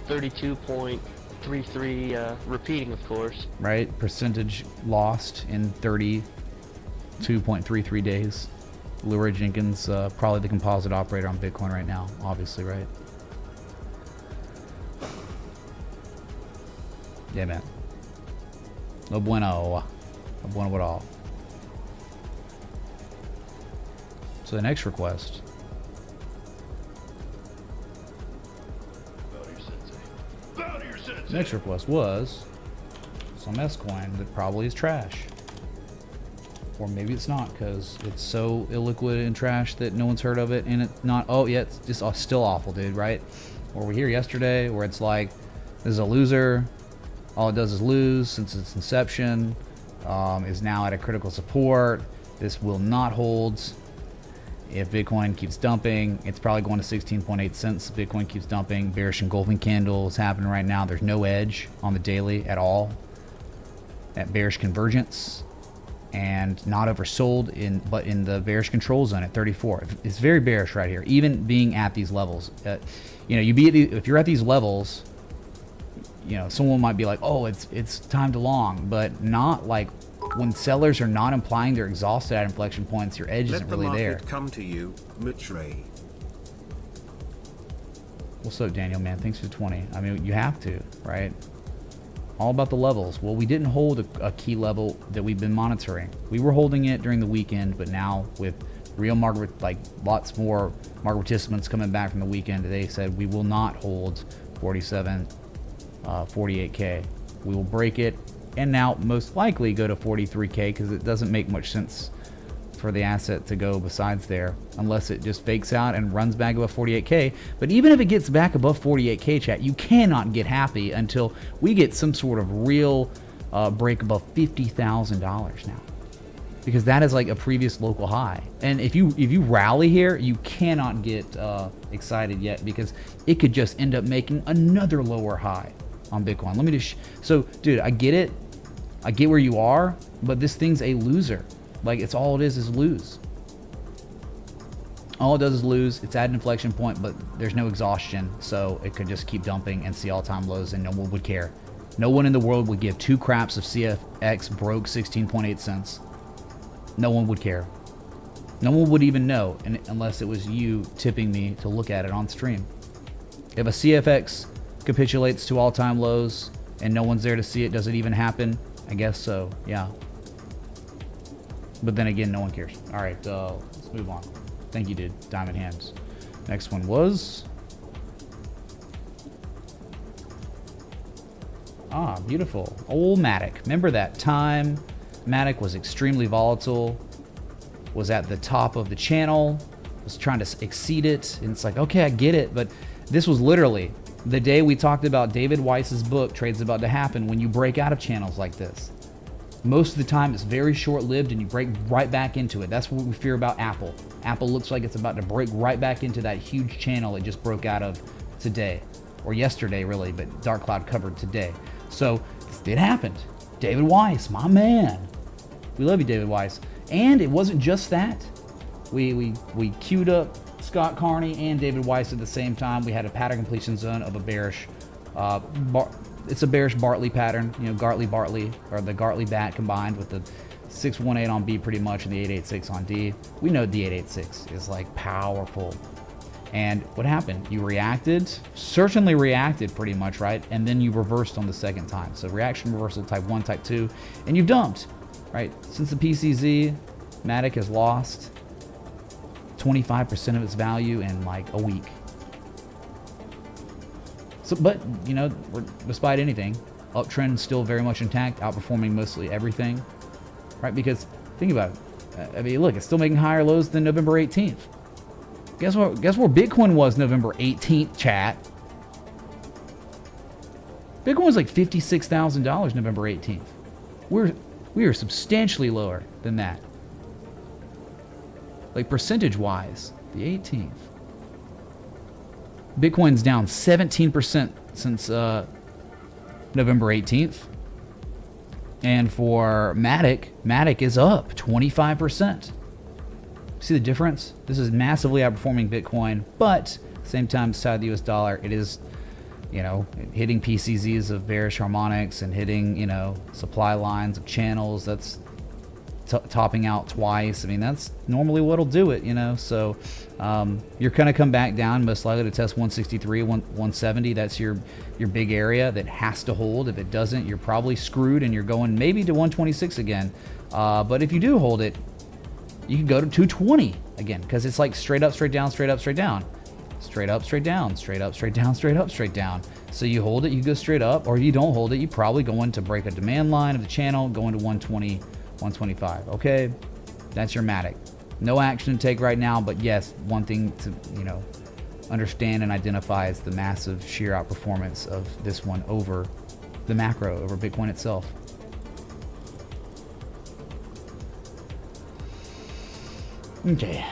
32.33 repeating, of course. Right, percentage lost in 32.33 days. Leroy Jenkins, probably the composite operator on Bitcoin right now. Obviously, right? Yeah, man. No bueno. No bueno at all. So the next request. Next request was some S coin that probably is trash. Or maybe it's not because it's so illiquid and trash that no one's heard of it, and it's not. Oh yeah, it's just still awful, dude. Right? Or we hear yesterday where it's like, this is a loser. All it does is lose since its inception. Is now at a critical support. This will not hold. If Bitcoin keeps dumping, it's probably going to 16.8 cents. Bitcoin keeps dumping. Bearish engulfing candle is happening right now. There's no edge on the daily at all. That bearish convergence, and not oversold but in the bearish control zone at 34. It's very bearish right here, even being at these levels. You know, if you're at these levels, you know, someone might be like, oh, it's time to long, but not like when sellers are not implying they're exhausted at inflection points. Your edge isn't really there. Let the market come to you, Mitray. What's up, Daniel, man? Thanks for 20. I mean, you have to, right? All about the levels. Well, we didn't hold a key level that we've been monitoring. We were holding it during the weekend, but now with real market, like lots more market participants coming back from the weekend, they said we will not hold 48K. We will break it and now most likely go to 43K because it doesn't make much sense for the asset to go besides there unless it just fakes out and runs back above 48K. But even if it gets back above 48K, chat, you cannot get happy until we get some sort of real break above $50,000 now, because that is like a previous local high. And if you rally here, you cannot get excited yet, because it could just end up making another lower high on Bitcoin. Let me just so dude, I get it, I get where you are, but this thing's a loser. Like, it's all it is lose. All it does is lose. It's at an inflection point, but there's no exhaustion, so it could just keep dumping and see all-time lows, and no one would care. No one in the world would give two craps if CFX broke 16.8 cents. No one would care. No one would even know, unless it was you tipping me to look at it on stream. If a CFX capitulates to all-time lows and no one's there to see it, does it even happen? I guess so, yeah. But then again, no one cares. All right, let's move on. Thank you, dude. Diamond hands. Next one was Ah, beautiful. Old Matic. Remember that time? Matic was extremely volatile, was at the top of the channel, was trying to exceed it, and it's like, okay, I get it, but this was literally the day we talked about David Weiss's book, Trade's About to Happen, when you break out of channels like this. Most of the time, it's very short-lived, and you break right back into it. That's what we fear about Apple. Apple looks like it's about to break right back into that huge channel it just broke out of today, or yesterday, really, but Dark Cloud covered today. So it happened. David Weiss, my man. We love you, David Weiss. And it wasn't just that. We queued up Scott Carney and David Weiss at the same time. We had a pattern completion zone of a bearish, it's a bearish Bartley pattern, you know, Gartley-Bartley, or the Gartley-Bat combined with the 618 on B pretty much and the 886 on D. We know the 886 is like powerful. And what happened? You reacted, certainly reacted pretty much, right? And then you reversed on the second time. So reaction, reversal, type 1, type 2, and you've dumped, right? Since the PCZ, Matic has lost 25% of its value in like a week. So, but, you know, despite anything, uptrend still very much intact, outperforming mostly everything, right? Because think about it. I mean, look, it's still making higher lows than November 18th. Guess what? Guess where Bitcoin was November 18th, chat? Bitcoin was like $56,000 November 18th. We are substantially lower than that. Like percentage-wise, the 18th. Bitcoin's down 17% since November 18th. And for Matic is up 25%. See the difference? This is massively outperforming Bitcoin, but at the same time, beside the US dollar, it is, you know, hitting PCZs of bearish harmonics and hitting, you know, supply lines of channels. That's topping out twice. I mean, that's normally what'll do it, you know. So you're going to come back down, most likely to test 163, 170. That's your big area that has to hold. If it doesn't, you're probably screwed, and you're going maybe to 126 again. But if you do hold it, you can go to 220 again, because it's like straight up, straight down, straight up, straight down, straight up, straight down, straight up, straight down, straight up, straight down. So you hold it, you go straight up, or if you don't hold it, you probably going to break a demand line of the channel, going to 120, 125. Okay, that's your Matic. No action to take right now, but yes, one thing to, you know, understand and identify is the massive sheer outperformance of this one over the macro, over Bitcoin itself. Okay.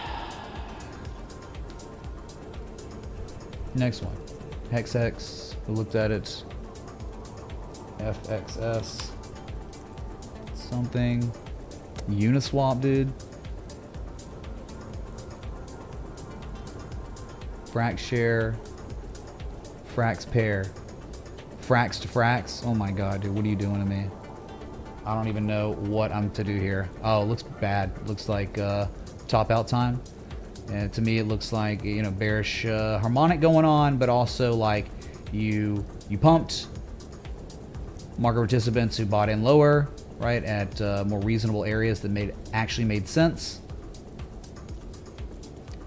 Next one. HexX. We looked at it. FXS. Something. Uniswap, dude. Frax share. Frax pair. Frax to Frax. Oh my god, dude. What are you doing to me? I don't even know what I'm to do here. Oh, it looks bad. It looks like top out time. And to me, it looks like, you know, bearish harmonic going on, but also like you pumped market participants who bought in lower, right, at more reasonable areas that actually made sense.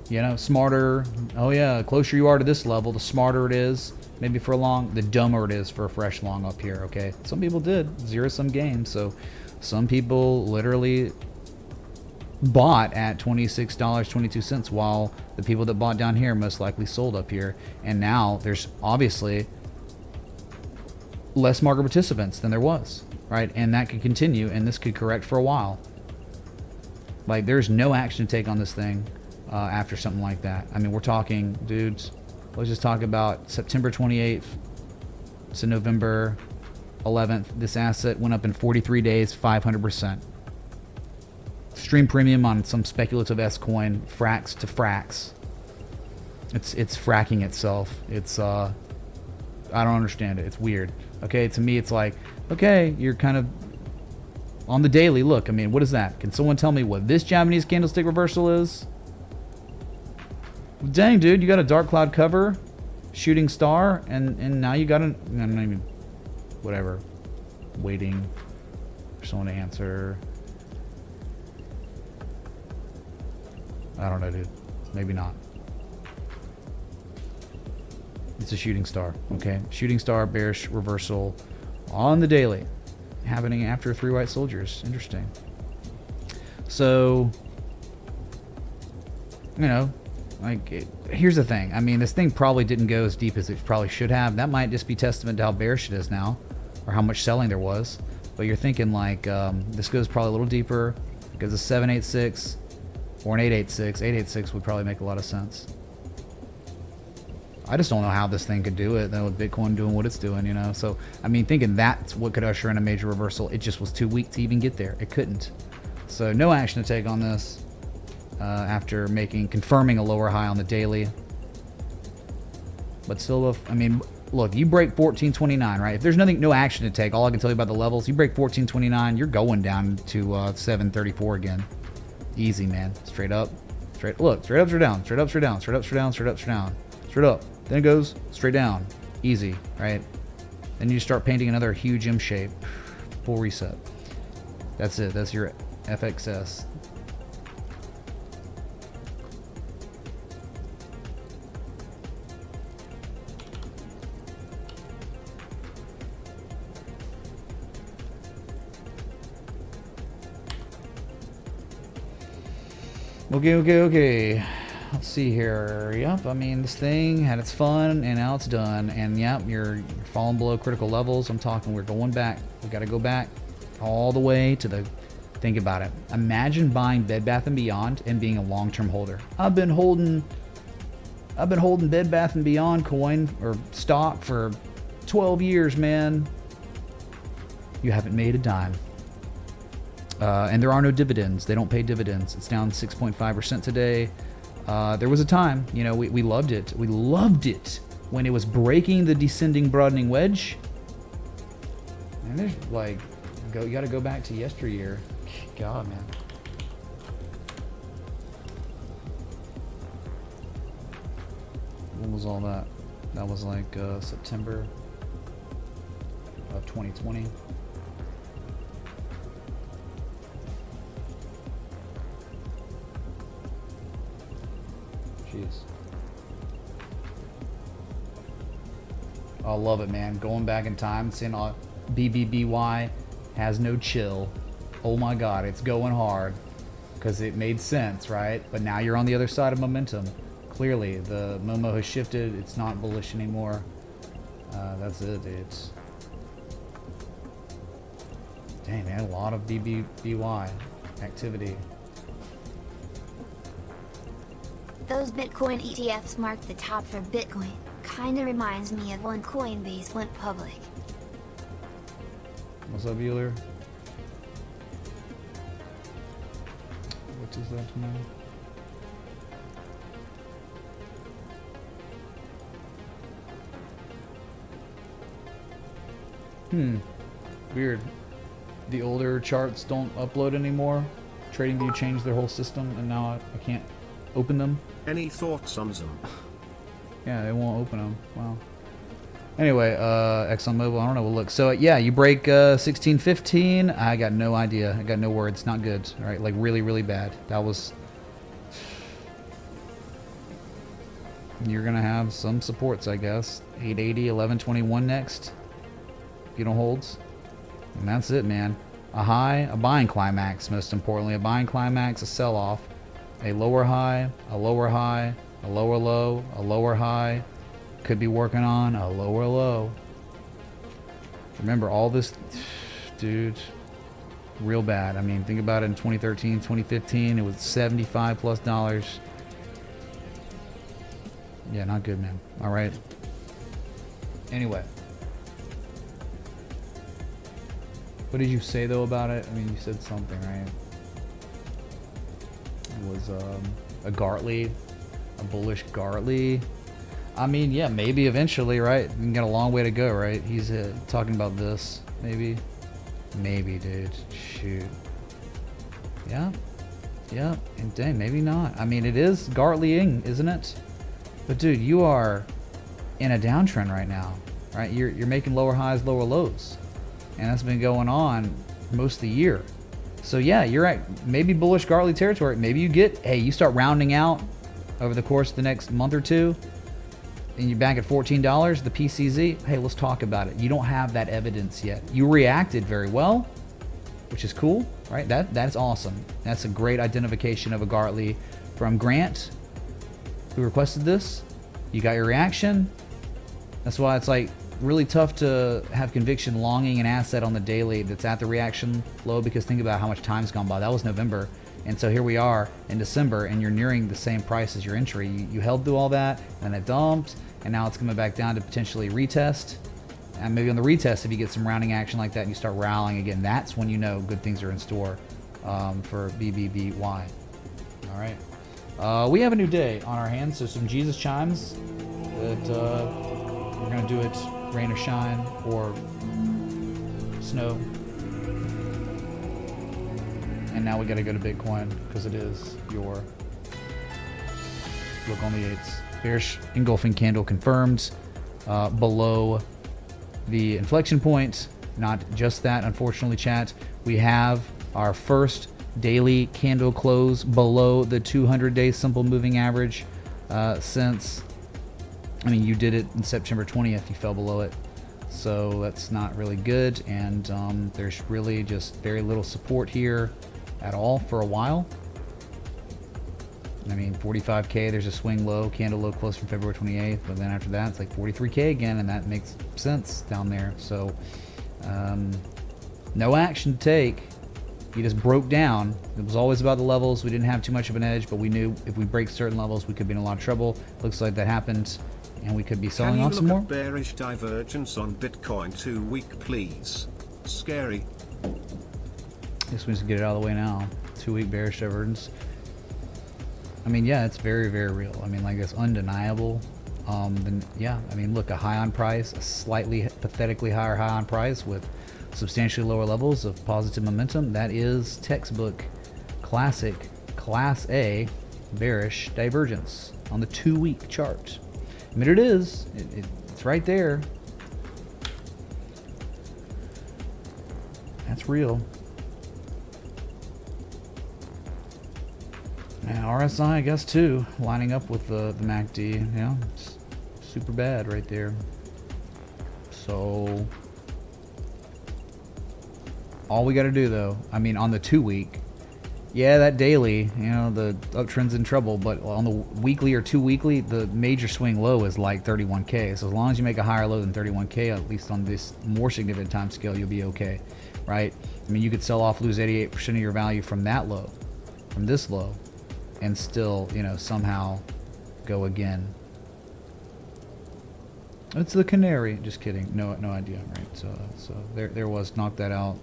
You know, smarter. Oh yeah, the closer you are to this level, the smarter it is. Maybe for a long, the dumber it is for a fresh long up here. Okay, some people did zero-sum games, so some people literally bought at $26.22, while the people that bought down here most likely sold up here. And now there's obviously less market participants than there was, right? And that could continue, and this could correct for a while. Like, there's no action to take on this thing after something like that. I mean, we're talking, dudes, let's just talk about September 28th to November 11th. This asset went up in 43 days, 500%. Stream premium on some speculative S coin, Frax to Frax. It's fracking itself. It's I don't understand it. It's weird. Okay, to me it's like, okay, you're kind of on the daily. Look, I mean, what is that? Can someone tell me what this Japanese candlestick reversal is? Dang, dude, you got a dark cloud cover, shooting star, and now you got I'm not even, whatever, waiting for someone to answer. I don't know, dude. Maybe not. It's a shooting star. Okay, shooting star, bearish reversal on the daily, happening after 3 white soldiers. Interesting. So, you know, like, here's the thing. I mean, this thing probably didn't go as deep as it probably should have. That might just be testament to how bearish it is now, or how much selling there was. But you're thinking like, this goes probably a little deeper, because a 786 or an 886. 886 would probably make a lot of sense. I just don't know how this thing could do it, though, with Bitcoin doing what it's doing, you know. So, I mean, thinking that's what could usher in a major reversal, it just was too weak to even get there. It couldn't. So, no action to take on this after confirming a lower high on the daily. But still, I mean, look, you break 1429, right? If there's no action to take, all I can tell you about the levels, you break 1429, you're going down to 734 again. Easy, man. Straight up. Look, straight up, straight down. Straight up, straight down. Straight up, straight down. Straight up, straight down. Straight up. Then it goes straight down. Easy, right? Then you start painting another huge M shape. Full reset. That's it. That's your FXS. Okay. Let's see here. Yep, I mean, this thing had its fun, and now it's done. And yep, you're falling below critical levels. I'm talking, we're going back. We got to go back all the way to the... Think about it. Imagine buying Bed Bath & Beyond and being a long-term holder. I've been holding Bed Bath & Beyond coin or stock for 12 years, man. You haven't made a dime. And there are no dividends. They don't pay dividends. It's down 6.5% today. There was a time, you know, we loved it. We loved it when it was breaking the descending broadening wedge. And there's like, you got to go back to yesteryear. God, man. When was all that? That was like September of 2020. Jeez. I love it, man. Going back in time, seeing all BBBY has no chill. Oh my God, it's going hard because it made sense, right? But now you're on the other side of momentum. Clearly, the Momo has shifted. It's not bullish anymore. That's it, dudes. Dang, man, a lot of BBBY activity. Those Bitcoin ETFs mark the top for Bitcoin. Kinda reminds me of when Coinbase went public. What's up, Euler? What is that now? Weird. The older charts don't upload anymore. TradingView changed their whole system, and now I can't open them. Any thoughts on them? Yeah, they won't open them. Wow. Anyway, ExxonMobil, I don't know. We'll look. So, yeah, you break 1615. I got no idea. I got no words. Not good. All right, like really, really bad. That was... You're going to have some supports, I guess. 880, 1121 next. If you don't holds. And that's it, man. A high, a buying climax, most importantly. A buying climax, a sell-off. A lower high, a lower high, a lower low, a lower high. Could be working on a lower low. Remember, all this, dude, real bad. I mean, think about it in 2013, 2015. It was $75+. Yeah, not good, man. All right. Anyway. What did you say, though, about it? I mean, you said something, right? It was a Gartley, a bullish Gartley. I mean, yeah, maybe eventually, right? You got a long way to go, right? He's talking about this, maybe. Maybe, dude. Shoot. Yeah. Yeah. And dang, maybe not. I mean, it is Gartleying, isn't it? But, dude, you are in a downtrend right now, right? You're making lower highs, lower lows. And that's been going on most of the year. So, yeah, you're at maybe bullish Gartley territory. Maybe you start rounding out over the course of the next month or two. and you're back at $14, the PCZ, hey, let's talk about it. You don't have that evidence yet. You reacted very well, which is cool, right? That's awesome. That's a great identification of a Gartley from Grant, who requested this. You got your reaction. That's why it's like really tough to have conviction longing an asset on the daily that's at the reaction low, because think about how much time's gone by. That was November. And so here we are in December, and you're nearing the same price as your entry. You held through all that, and it dumped, and now it's coming back down to potentially retest. And maybe on the retest, if you get some rounding action like that and you start rallying again, that's when you know good things are in store for BBBY. All right. We have a new day on our hands, so some Jesus chimes that we're going to do it rain or shine or snow. And now we got to go to Bitcoin because it is your look on the 8s. Bearish engulfing candle confirmed below the inflection point. Not just that, unfortunately, chat. We have our first daily candle close below the 200-day simple moving average since, I mean, you did it in September 20th. You fell below it. So that's not really good. And there's really just very little support here at all for a while. I mean, 45K, there's a swing low, candle low close from February 28th, but then after that, it's like 43K again, and that makes sense down there. So, no action to take. You just broke down. It was always about the levels. We didn't have too much of an edge, but we knew if we break certain levels, we could be in a lot of trouble. Looks like that happened, and we could be selling off some more. Can you look at bearish divergence on Bitcoin 2 week, please? Scary. Guess we just get it out of the way now. 2-week bearish divergence. I mean, yeah, it's very, very real. I mean, like, it's undeniable. Then, yeah, I mean, look, a high on price, a slightly pathetically higher high on price with substantially lower levels of positive momentum. That is textbook, classic, class A bearish divergence on the 2-week chart. I mean, it is. It's right there. That's real. And RSI, I guess, too, lining up with the MACD. Yeah, it's super bad right there. So, all we got to do, though, I mean, on the 2-week, yeah, that daily, you know, the uptrend's in trouble, but on the weekly or 2-weekly, the major swing low is like 31K. So as long as you make a higher low than 31K, at least on this more significant time scale, you'll be okay, right? I mean, you could sell off, lose 88% of your value from that low, from this low, and still, you know, somehow go again. It's the canary. Just kidding. No idea, right? So there was, knock that out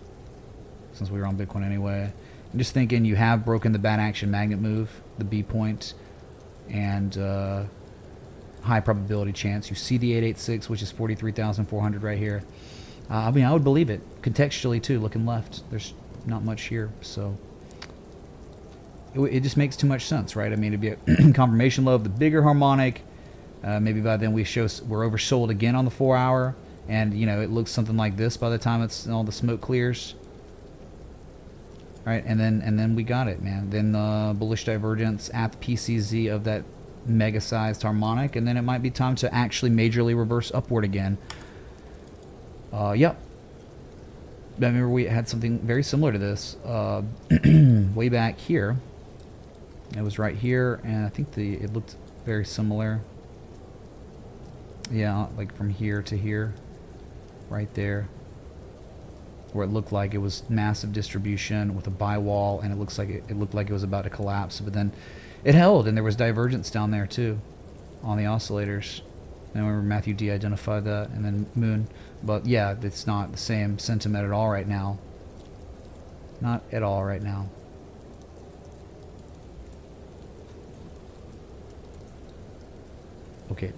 since we were on Bitcoin anyway. I'm just thinking you have broken the bad action magnet move, the B point, and high probability chance. You see the 886, which is 43,400 right here. I mean, I would believe it contextually too. Looking left, there's not much here, so. It just makes too much sense, right? I mean, it'd be a confirmation low of the bigger harmonic. Maybe by then we're oversold again on the 4-hour, and you know it looks something like this by the time it's all the smoke clears, right? And then we got it, man. Then bullish divergence at the PCZ of that mega-sized harmonic, and then it might be time to actually majorly reverse upward again. Yep. I remember we had something very similar to this way back here. It was right here, and I think it looked very similar. Yeah, like from here to here, right there, where it looked like it was massive distribution with a buy wall, and it looked like it was about to collapse. But then it held, and there was divergence down there too, on the oscillators. And I remember Matthew D identified that, and then Moon. But yeah, it's not the same sentiment at all right now. Not at all right now. Okay.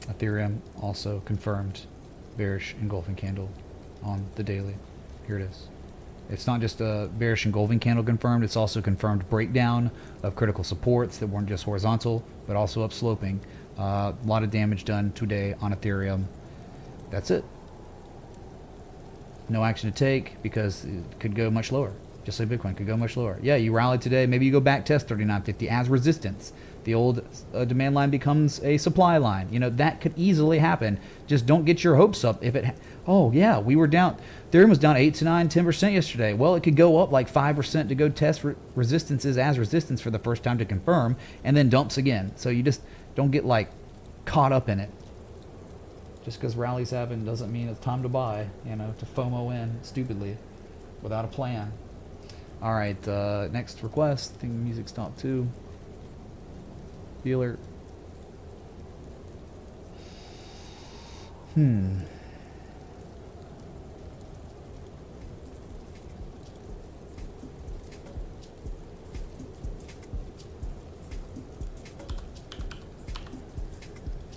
Ethereum also confirmed bearish engulfing candle on the daily. Here it is. It's not just a bearish engulfing candle confirmed, it's also confirmed breakdown of critical supports that weren't just horizontal, but also upsloping. A lot of damage done today on Ethereum. That's it. No action to take because it could go much lower. Just like Bitcoin could go much lower. Yeah, you rallied today. Maybe you go back test 39.50 as resistance. The old demand line becomes a supply line. You know, that could easily happen. Just don't get your hopes up if it... oh, yeah, we were down... Ethereum was down 8 to 9, 10% yesterday. Well, it could go up like 5% to go test resistances as resistance for the first time to confirm, and then dumps again. So you just don't get, like, caught up in it. Just because rallies happen doesn't mean it's time to buy, you know, to FOMO in stupidly without a plan. All right, next request. I think the music stopped too. Dealer.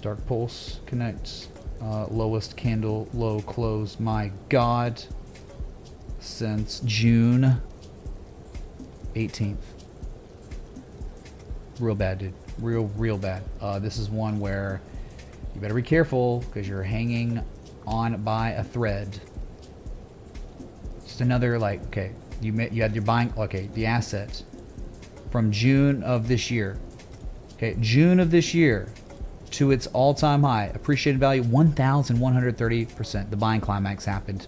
Dark Pulse connects. Lowest candle, low close. My God. Since June 18th. Real bad, dude. Real bad. This is one where you better be careful because you're hanging on by a thread. Just another, like, okay, you had your buying, okay, the asset from June of this year. Okay, June of this year to its all-time high, appreciated value 1,130%. The buying climax happened.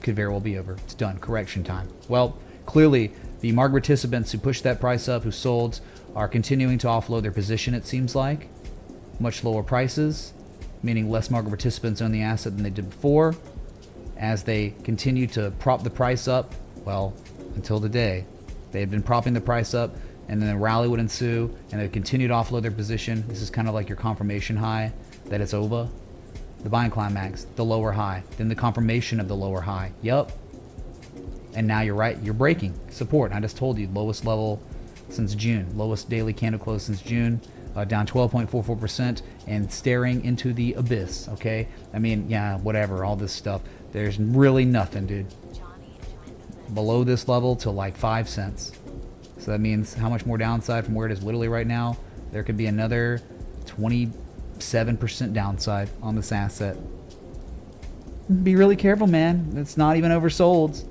Could very well be over. It's done. Correction time. Well, clearly the market participants who pushed that price up, who sold, are continuing to offload their position, it seems like. Much lower prices, meaning less market participants own the asset than they did before. As they continue to prop the price up, well, until today, they had been propping the price up, and then a rally would ensue, and they would continue to offload their position. This is kind of like your confirmation high that it's over. The buying climax, the lower high, then the confirmation of the lower high. Yup. And now you're right, you're breaking support. I just told you, lowest level since June, lowest daily candle close since June, down 12.44% and staring into the abyss, okay? I mean, yeah, whatever, all this stuff. There's really nothing, dude. Below this level to like 5 cents. So that means how much more downside from where it is literally right now? There could be another 27% downside on this asset. Be really careful, man. It's not even oversold.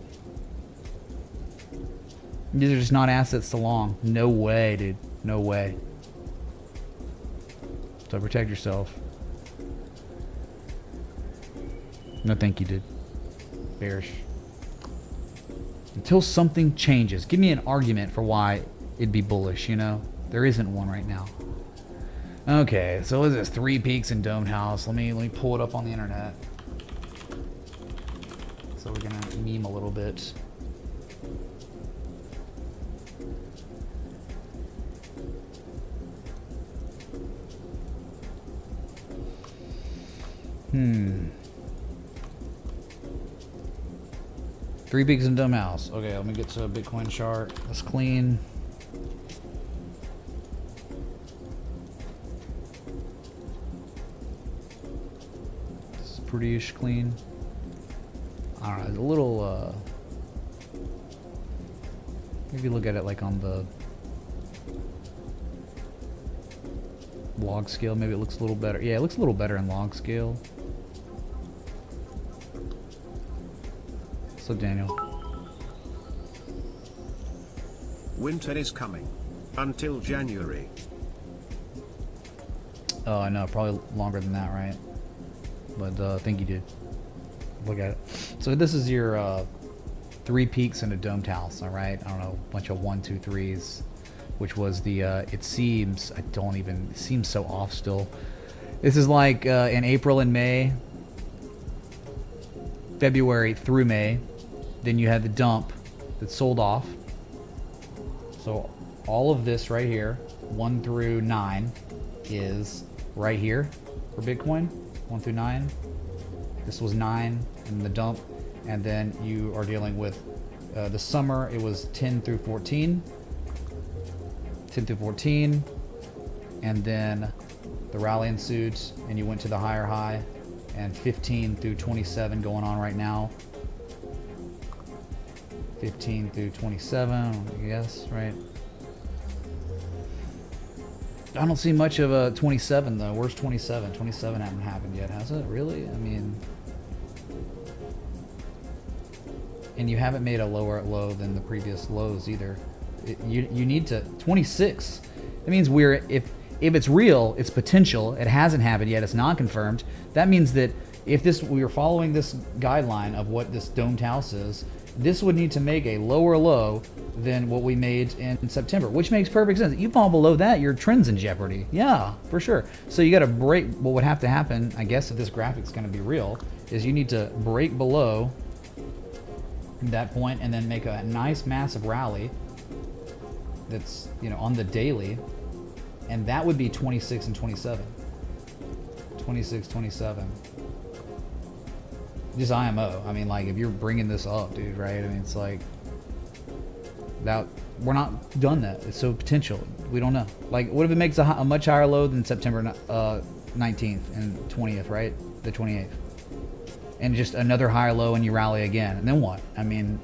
These are just not assets to long. No way, dude. No way. So protect yourself. No thank you, dude. Bearish. Until something changes. Give me an argument for why it'd be bullish, you know? There isn't one right now. Okay, so what is this? 3 peaks in Domed House. Let me pull it up on the internet. So we're gonna meme a little bit. Three peaks in Dumb House. Okay, let me get to a Bitcoin chart. That's clean. This is pretty-ish clean. I don't know, it's a little, maybe look at it like on the log scale. Maybe it looks a little better. Yeah, it looks a little better in log scale. So Daniel. Winter is coming. Until January. Oh, I know. Probably longer than that, right? But I think you did. Look at it. So this is your 3 peaks in a domed house, all right? I don't know, a bunch of 1, 2, 3s, which was the, it seems, it seems so off still. This is like in April and May, February through May. Then you had the dump that sold off. So all of this right here, 1 through 9, is right here for Bitcoin. 1 through 9. This was 9 in the dump. And then you are dealing with the summer. It was 10 through 14. 10 through 14. And then the rally ensued, and you went to the higher high. And 15 through 27 going on right now. 15 through 27, yes, right? I don't see much of a 27 though. Where's 27? 27 hasn't happened yet, has it? Really? I mean, and you haven't made a lower low than the previous lows either. You need to 26. That means if it's real, it's potential. It hasn't happened yet. It's not confirmed. That means that if we were following this guideline of what this domed house is, this would need to make a lower low than what we made in September, which makes perfect sense. You fall below that, your trend's in jeopardy. Yeah, for sure. So you got to break. What would have to happen, I guess, if this graphic's going to be real, is you need to break below that point and then make a nice massive rally that's, on the daily, and that would be 26 and 27. 26, 27. Just IMO. I mean, like, if you're bringing this up, dude, right? I mean, it's like that. We're not done that. It's so potential. We don't know. Like, what if it makes a much higher low than September 19th and 20th, right? The 28th, and just another higher low, and you rally again, and then what? I mean,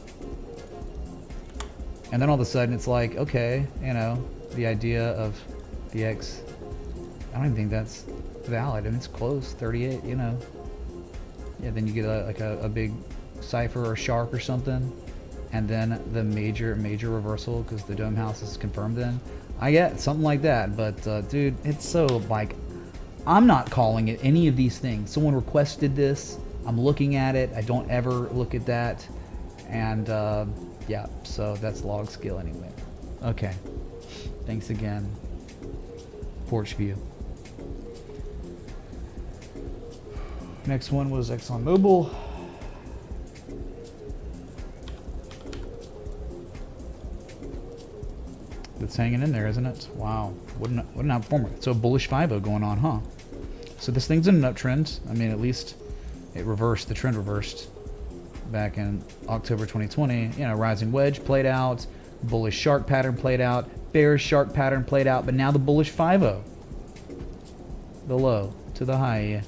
and then all of a sudden it's like, okay, the idea of the X. I don't even think that's valid. I mean, it's close, 38. Yeah, then you get a big cipher or shark or something, and then the major reversal because the dome house is confirmed. Then I get something like that, but dude, it's so like I'm not calling it any of these things. Someone requested this. I'm looking at it. I don't ever look at that, and yeah, so that's log skill anyway. Okay, thanks again. Porch view. Next one was ExxonMobil. That's hanging in there, isn't it? Wow, what an outperformer. So bullish 5-0 going on, huh? So this thing's in an uptrend. I mean, at least it reversed. The trend reversed back in October 2020. Rising wedge played out, bullish shark pattern played out, bearish shark pattern played out, but now the bullish 5-0. The low to the high.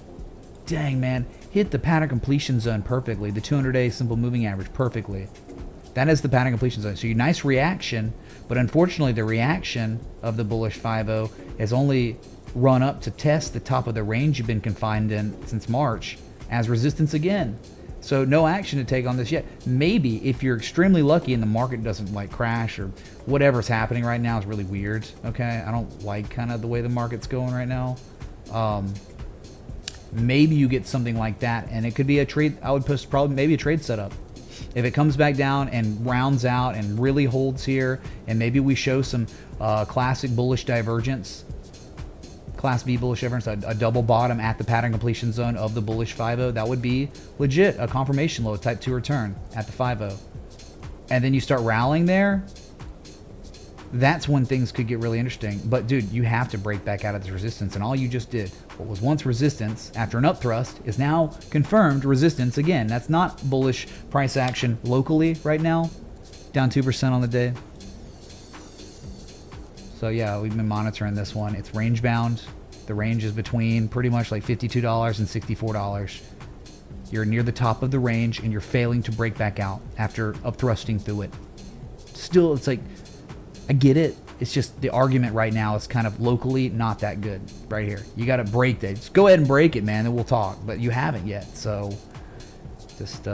Dang, man. Hit the pattern completion zone perfectly. The 200-day simple moving average perfectly. That is the pattern completion zone. So your nice reaction, but unfortunately the reaction of the bullish 5-0 has only run up to test the top of the range you've been confined in since March as resistance again. So no action to take on this yet. Maybe if you're extremely lucky and the market doesn't like crash or whatever's happening right now is really weird. Okay, I don't like kind of the way the market's going right now. Maybe you get something like that, and it could be a trade. I would post probably maybe a trade setup. If it comes back down and rounds out and really holds here, and maybe we show some classic bullish divergence, Class B bullish divergence, a double bottom at the pattern completion zone of the bullish 5-0, that would be legit a confirmation low, type 2 return at the 5-0. And then you start rallying there, that's when things could get really interesting. But dude, you have to break back out of this resistance, and all you just did, what was once resistance after an upthrust, is now confirmed resistance again. That's not bullish price action locally right now, down 2% on the day. So yeah, we've been monitoring this one. It's range bound. The range is between pretty much like $52 and $64. You're near the top of the range, and you're failing to break back out after upthrusting through it. Still, it's like, I get it. It's just the argument right now is kind of locally not that good right here. You got to break that. Just go ahead and break it, man, and we'll talk. But you haven't yet, so just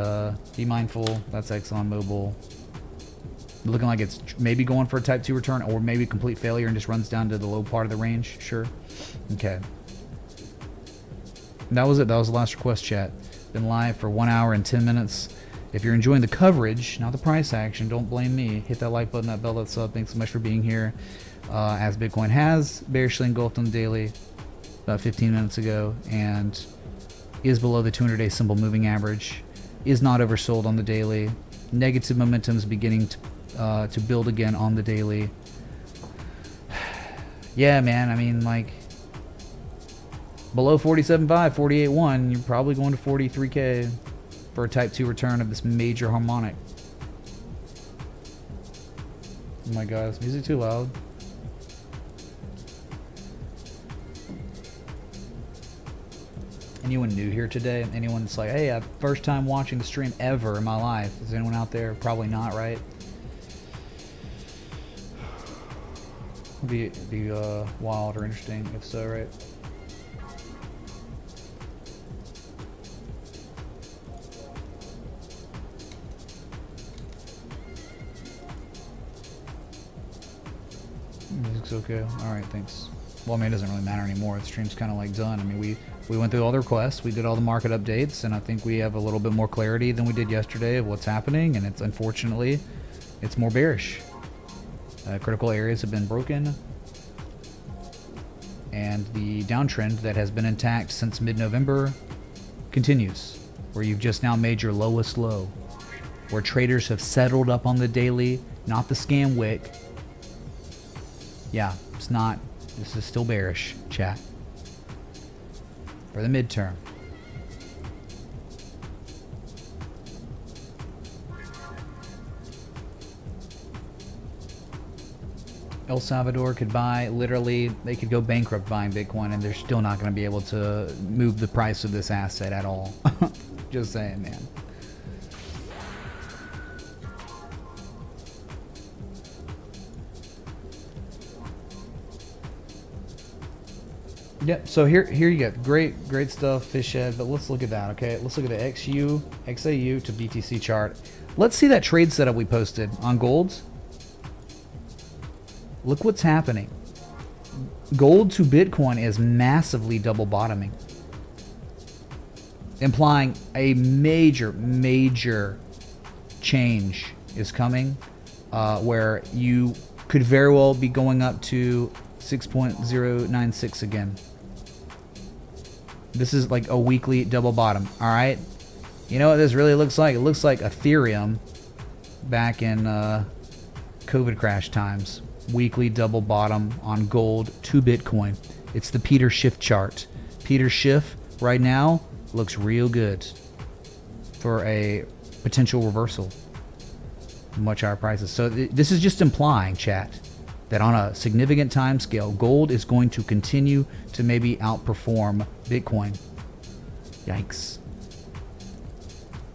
be mindful. That's ExxonMobil. Looking like it's maybe going for a type 2 return, or maybe complete failure and just runs down to the low part of the range. Sure. Okay. That was it. That was the last request chat. Been live for 1 hour and 10 minutes. If you're enjoying the coverage, not the price action, don't blame me. Hit that like button, that bell, that sub. Thanks so much for being here. As Bitcoin has bearishly engulfed on the daily about 15 minutes ago, and is below the 200-day simple moving average, is not oversold on the daily. Negative momentum is beginning to build again on the daily. Yeah, man. I mean, like, below 47.5, 48.1, you're probably going to 43K. For a type 2 return of this major harmonic. Oh my god, is music too loud? Anyone new here today? Anyone that's like, hey, first time watching the stream ever in my life. Is anyone out there? Probably not, right? Be wild or interesting if so, right? Looks okay. Alright, thanks. Well, I mean, it doesn't really matter anymore. The stream's kind of like done. I mean, we went through all the requests, we did all the market updates, and I think we have a little bit more clarity than we did yesterday of what's happening, and it's unfortunately, it's more bearish. Critical areas have been broken, and the downtrend that has been intact since mid-November continues, where you've just now made your lowest low, where traders have settled up on the daily, not the scam wick. Yeah, it's not. This is still bearish, chat. For the midterm. El Salvador could buy, literally, they could go bankrupt buying Bitcoin and they're still not going to be able to move the price of this asset at all. Just saying, man. Yep, so here you go. Great stuff, fish head, but let's look at that, okay? Let's look at the XAU to BTC chart. Let's see that trade setup we posted on gold. Look what's happening. Gold to Bitcoin is massively double bottoming, implying a major change is coming, where you could very well be going up to 6.096 again. This is like a weekly double bottom. All right, you know what this really looks like? It looks like Ethereum back in COVID crash times. Weekly double bottom on gold to Bitcoin. It's the Peter Schiff chart. Peter Schiff right now looks real good for a potential reversal. Much higher prices. So this is just implying, chat, that on a significant time scale, gold is going to continue to maybe outperform Bitcoin. Yikes.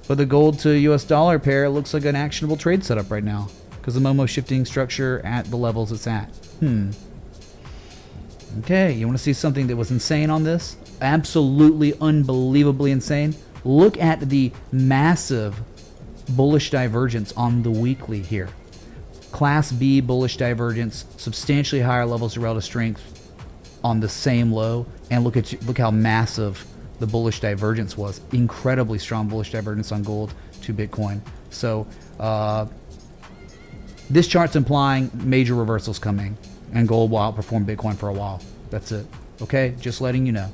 But the gold to US dollar pair looks like an actionable trade setup right now, because the Momo shifting structure at the levels it's at. Okay, you want to see something that was insane on this? Absolutely unbelievably insane. Look at the massive bullish divergence on the weekly here. Class B bullish divergence, substantially higher levels of relative strength on the same low, and look how massive the bullish divergence was. Incredibly strong bullish divergence on gold to Bitcoin. So this chart's implying major reversals coming, and gold will outperform Bitcoin for a while. That's it. Okay, just letting you know.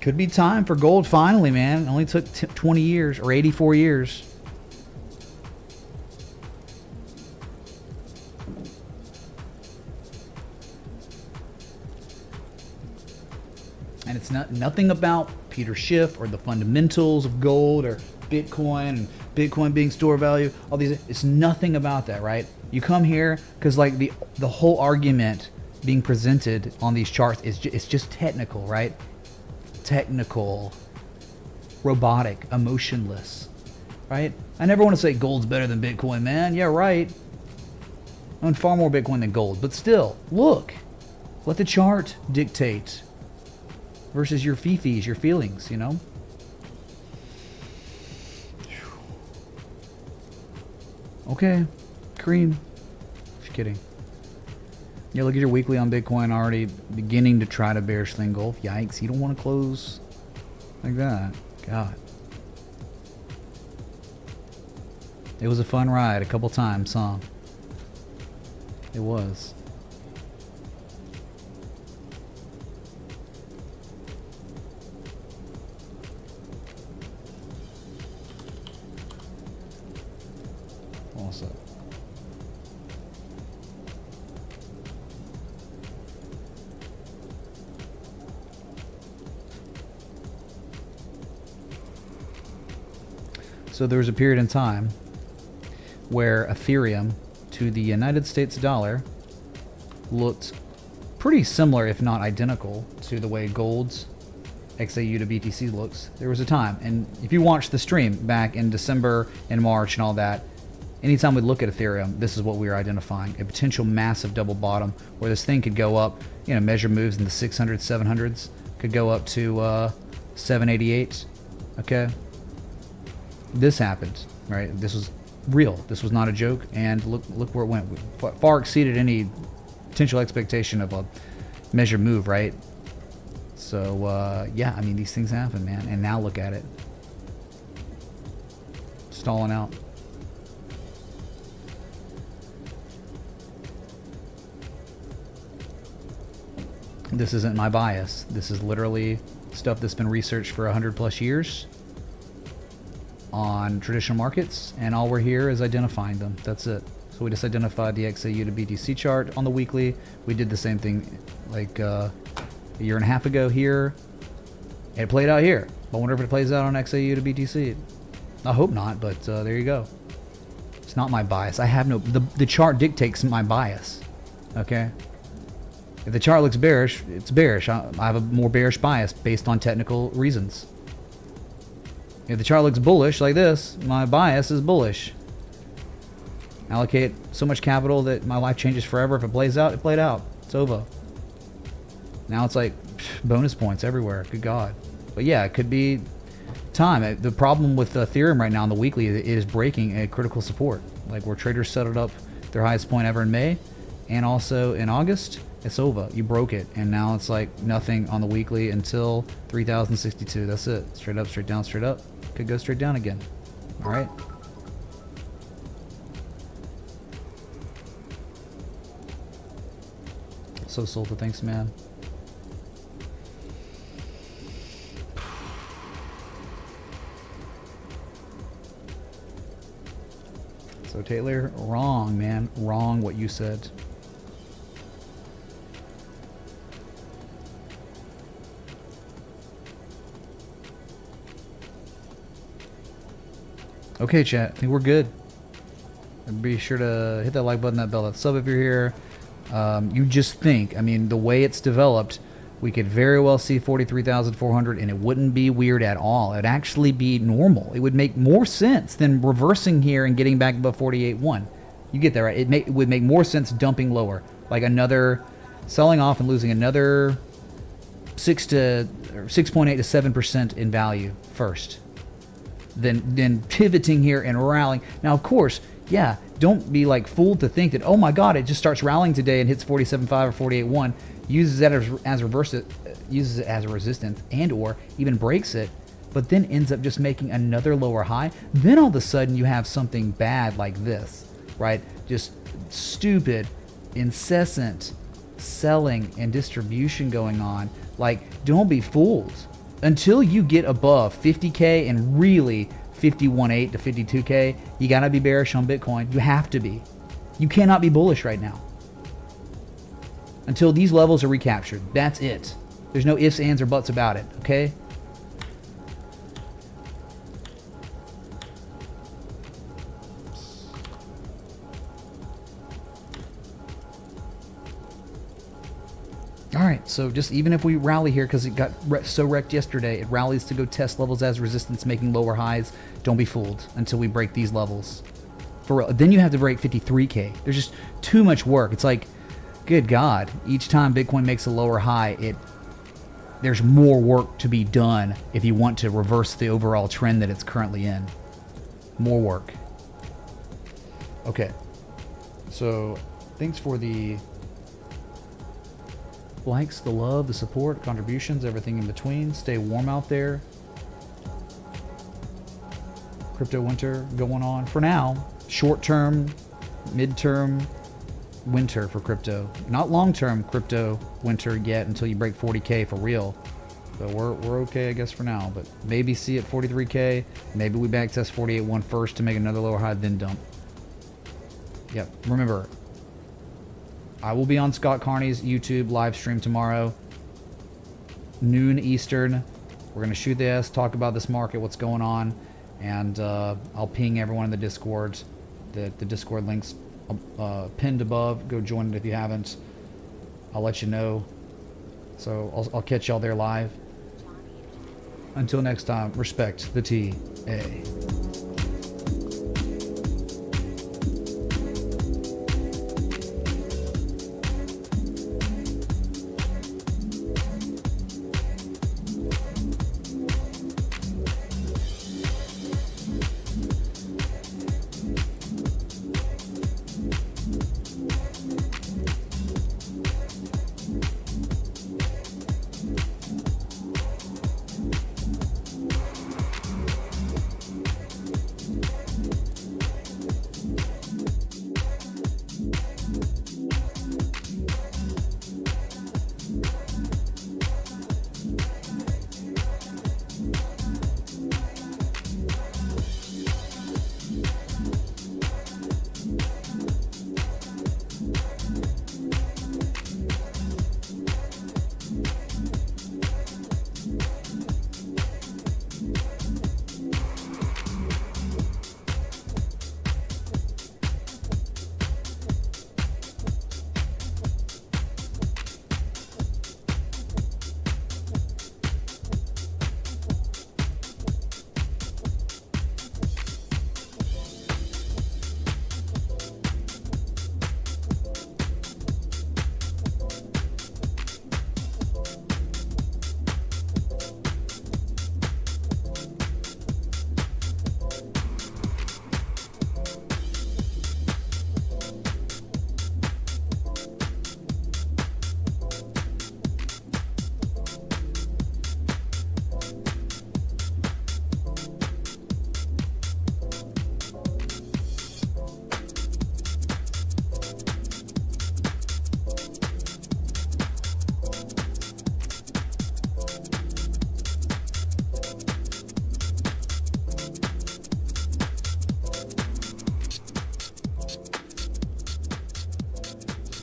Could be time for gold finally, man. It only took 20 years or 84 years. And it's nothing about Peter Schiff or the fundamentals of gold or Bitcoin and Bitcoin being store value. All these, it's nothing about that, right? You come here because like the whole argument being presented on these charts is it's just technical, right? Technical, robotic, emotionless, right? I never want to say gold's better than Bitcoin, man. Yeah, right. I own far more Bitcoin than gold, but still, look, let the chart dictate versus your fifis, your feelings, you know? Okay, cream. Just kidding. Yeah, look at your weekly on Bitcoin already beginning to try to bearishly engulf. Yikes, you don't want to close like that. God. It was a fun ride a couple times, huh? It was. Awesome. So there was a period in time where Ethereum to the United States dollar looked pretty similar, if not identical, to the way gold's XAU to BTC looks. There was a time, and if you watch the stream back in December and March and all that, anytime we look at Ethereum, this is what we were identifying. A potential massive double bottom where this thing could go up, you know, measure moves in the 600s, 700s, could go up to 788, Okay? This happened, right? This was real. This was not a joke, and look where it went. Far exceeded any potential expectation of a measured move, right? So, yeah, I mean, these things happen, man. And now look at it. Stalling out. This isn't my bias. This is literally stuff that's been researched for 100 plus years on traditional markets, and all we're here is identifying them. That's it. So we just identified the XAU to BTC chart on the weekly. We did the same thing like a year and a half ago here. And it played out here. I wonder if it plays out on XAU to BTC. I hope not, but there you go. It's not my bias. I have no... The chart dictates my bias. Okay? If the chart looks bearish, it's bearish. I have a more bearish bias based on technical reasons. If the chart looks bullish like this, my bias is bullish. Allocate so much capital that my life changes forever. If it plays out, it played out. It's over. Now it's like bonus points everywhere. Good God. But yeah, it could be time. The problem with Ethereum right now on the weekly is breaking a critical support. Like where traders settled up their highest point ever in May and also in August. It's over. You broke it. And now it's like nothing on the weekly until 3062. That's it. Straight up, straight down, straight up. Could go straight down again. All right. So Sulta, thanks, man. So Taylor, wrong, man. Wrong what you said. Okay, chat. I think we're good. And be sure to hit that like button, that bell, that sub if you're here. You just think, I mean, the way it's developed, we could very well see 43,400 and it wouldn't be weird at all. It'd actually be normal. It would make more sense than reversing here and getting back above 48.1. You get that, right? It would make more sense dumping lower. Like another, selling off and losing another 6.8 to 7% in value first. Then pivoting here and rallying. Now, of course, yeah, don't be like fooled to think that, oh my God, it just starts rallying today and hits 47.5 or 48.1, uses that uses it as a resistance and or even breaks it, but then ends up just making another lower high. Then all of a sudden you have something bad like this, right? Just stupid, incessant selling and distribution going on. Like, don't be fooled. Until you get above 50K and really 51.8 to 52K, you gotta be bearish on Bitcoin. You have to be. You cannot be bullish right now. Until these levels are recaptured. That's it. There's no ifs, ands, or buts about it, okay? Alright, so just even if we rally here, because it got so wrecked yesterday, it rallies to go test levels as resistance, making lower highs. Don't be fooled until we break these levels. For real. Then you have to break 53K. There's just too much work. It's like, good God, each time Bitcoin makes a lower high, there's more work to be done if you want to reverse the overall trend that it's currently in. More work. Okay. So, thanks for the likes, the love, the support, contributions, everything in between. Stay warm out there. Crypto winter going on for now. Short term, mid-term winter for crypto. Not long-term crypto winter yet until you break 40K for real. But we're okay, I guess, for now. But maybe see at 43K. Maybe we backtest 48.1 first to make another lower high, then dump. Yep. Remember, I will be on Scott Carney's YouTube live stream tomorrow, noon Eastern. We're going to shoot the S, talk about this market, what's going on, and I'll ping everyone in the Discord. The Discord link's pinned above. Go join it if you haven't. I'll let you know. So I'll catch y'all there live. Until next time, respect the TA.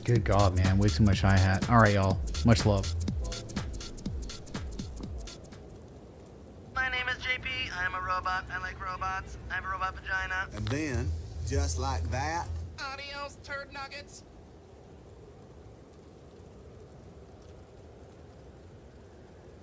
Good God, man. Way too much hi-hat. All right, y'all. Much love. My name is JP. I'm a robot. I like robots. I have a robot vagina. And then, just like that, Adios, turd nuggets.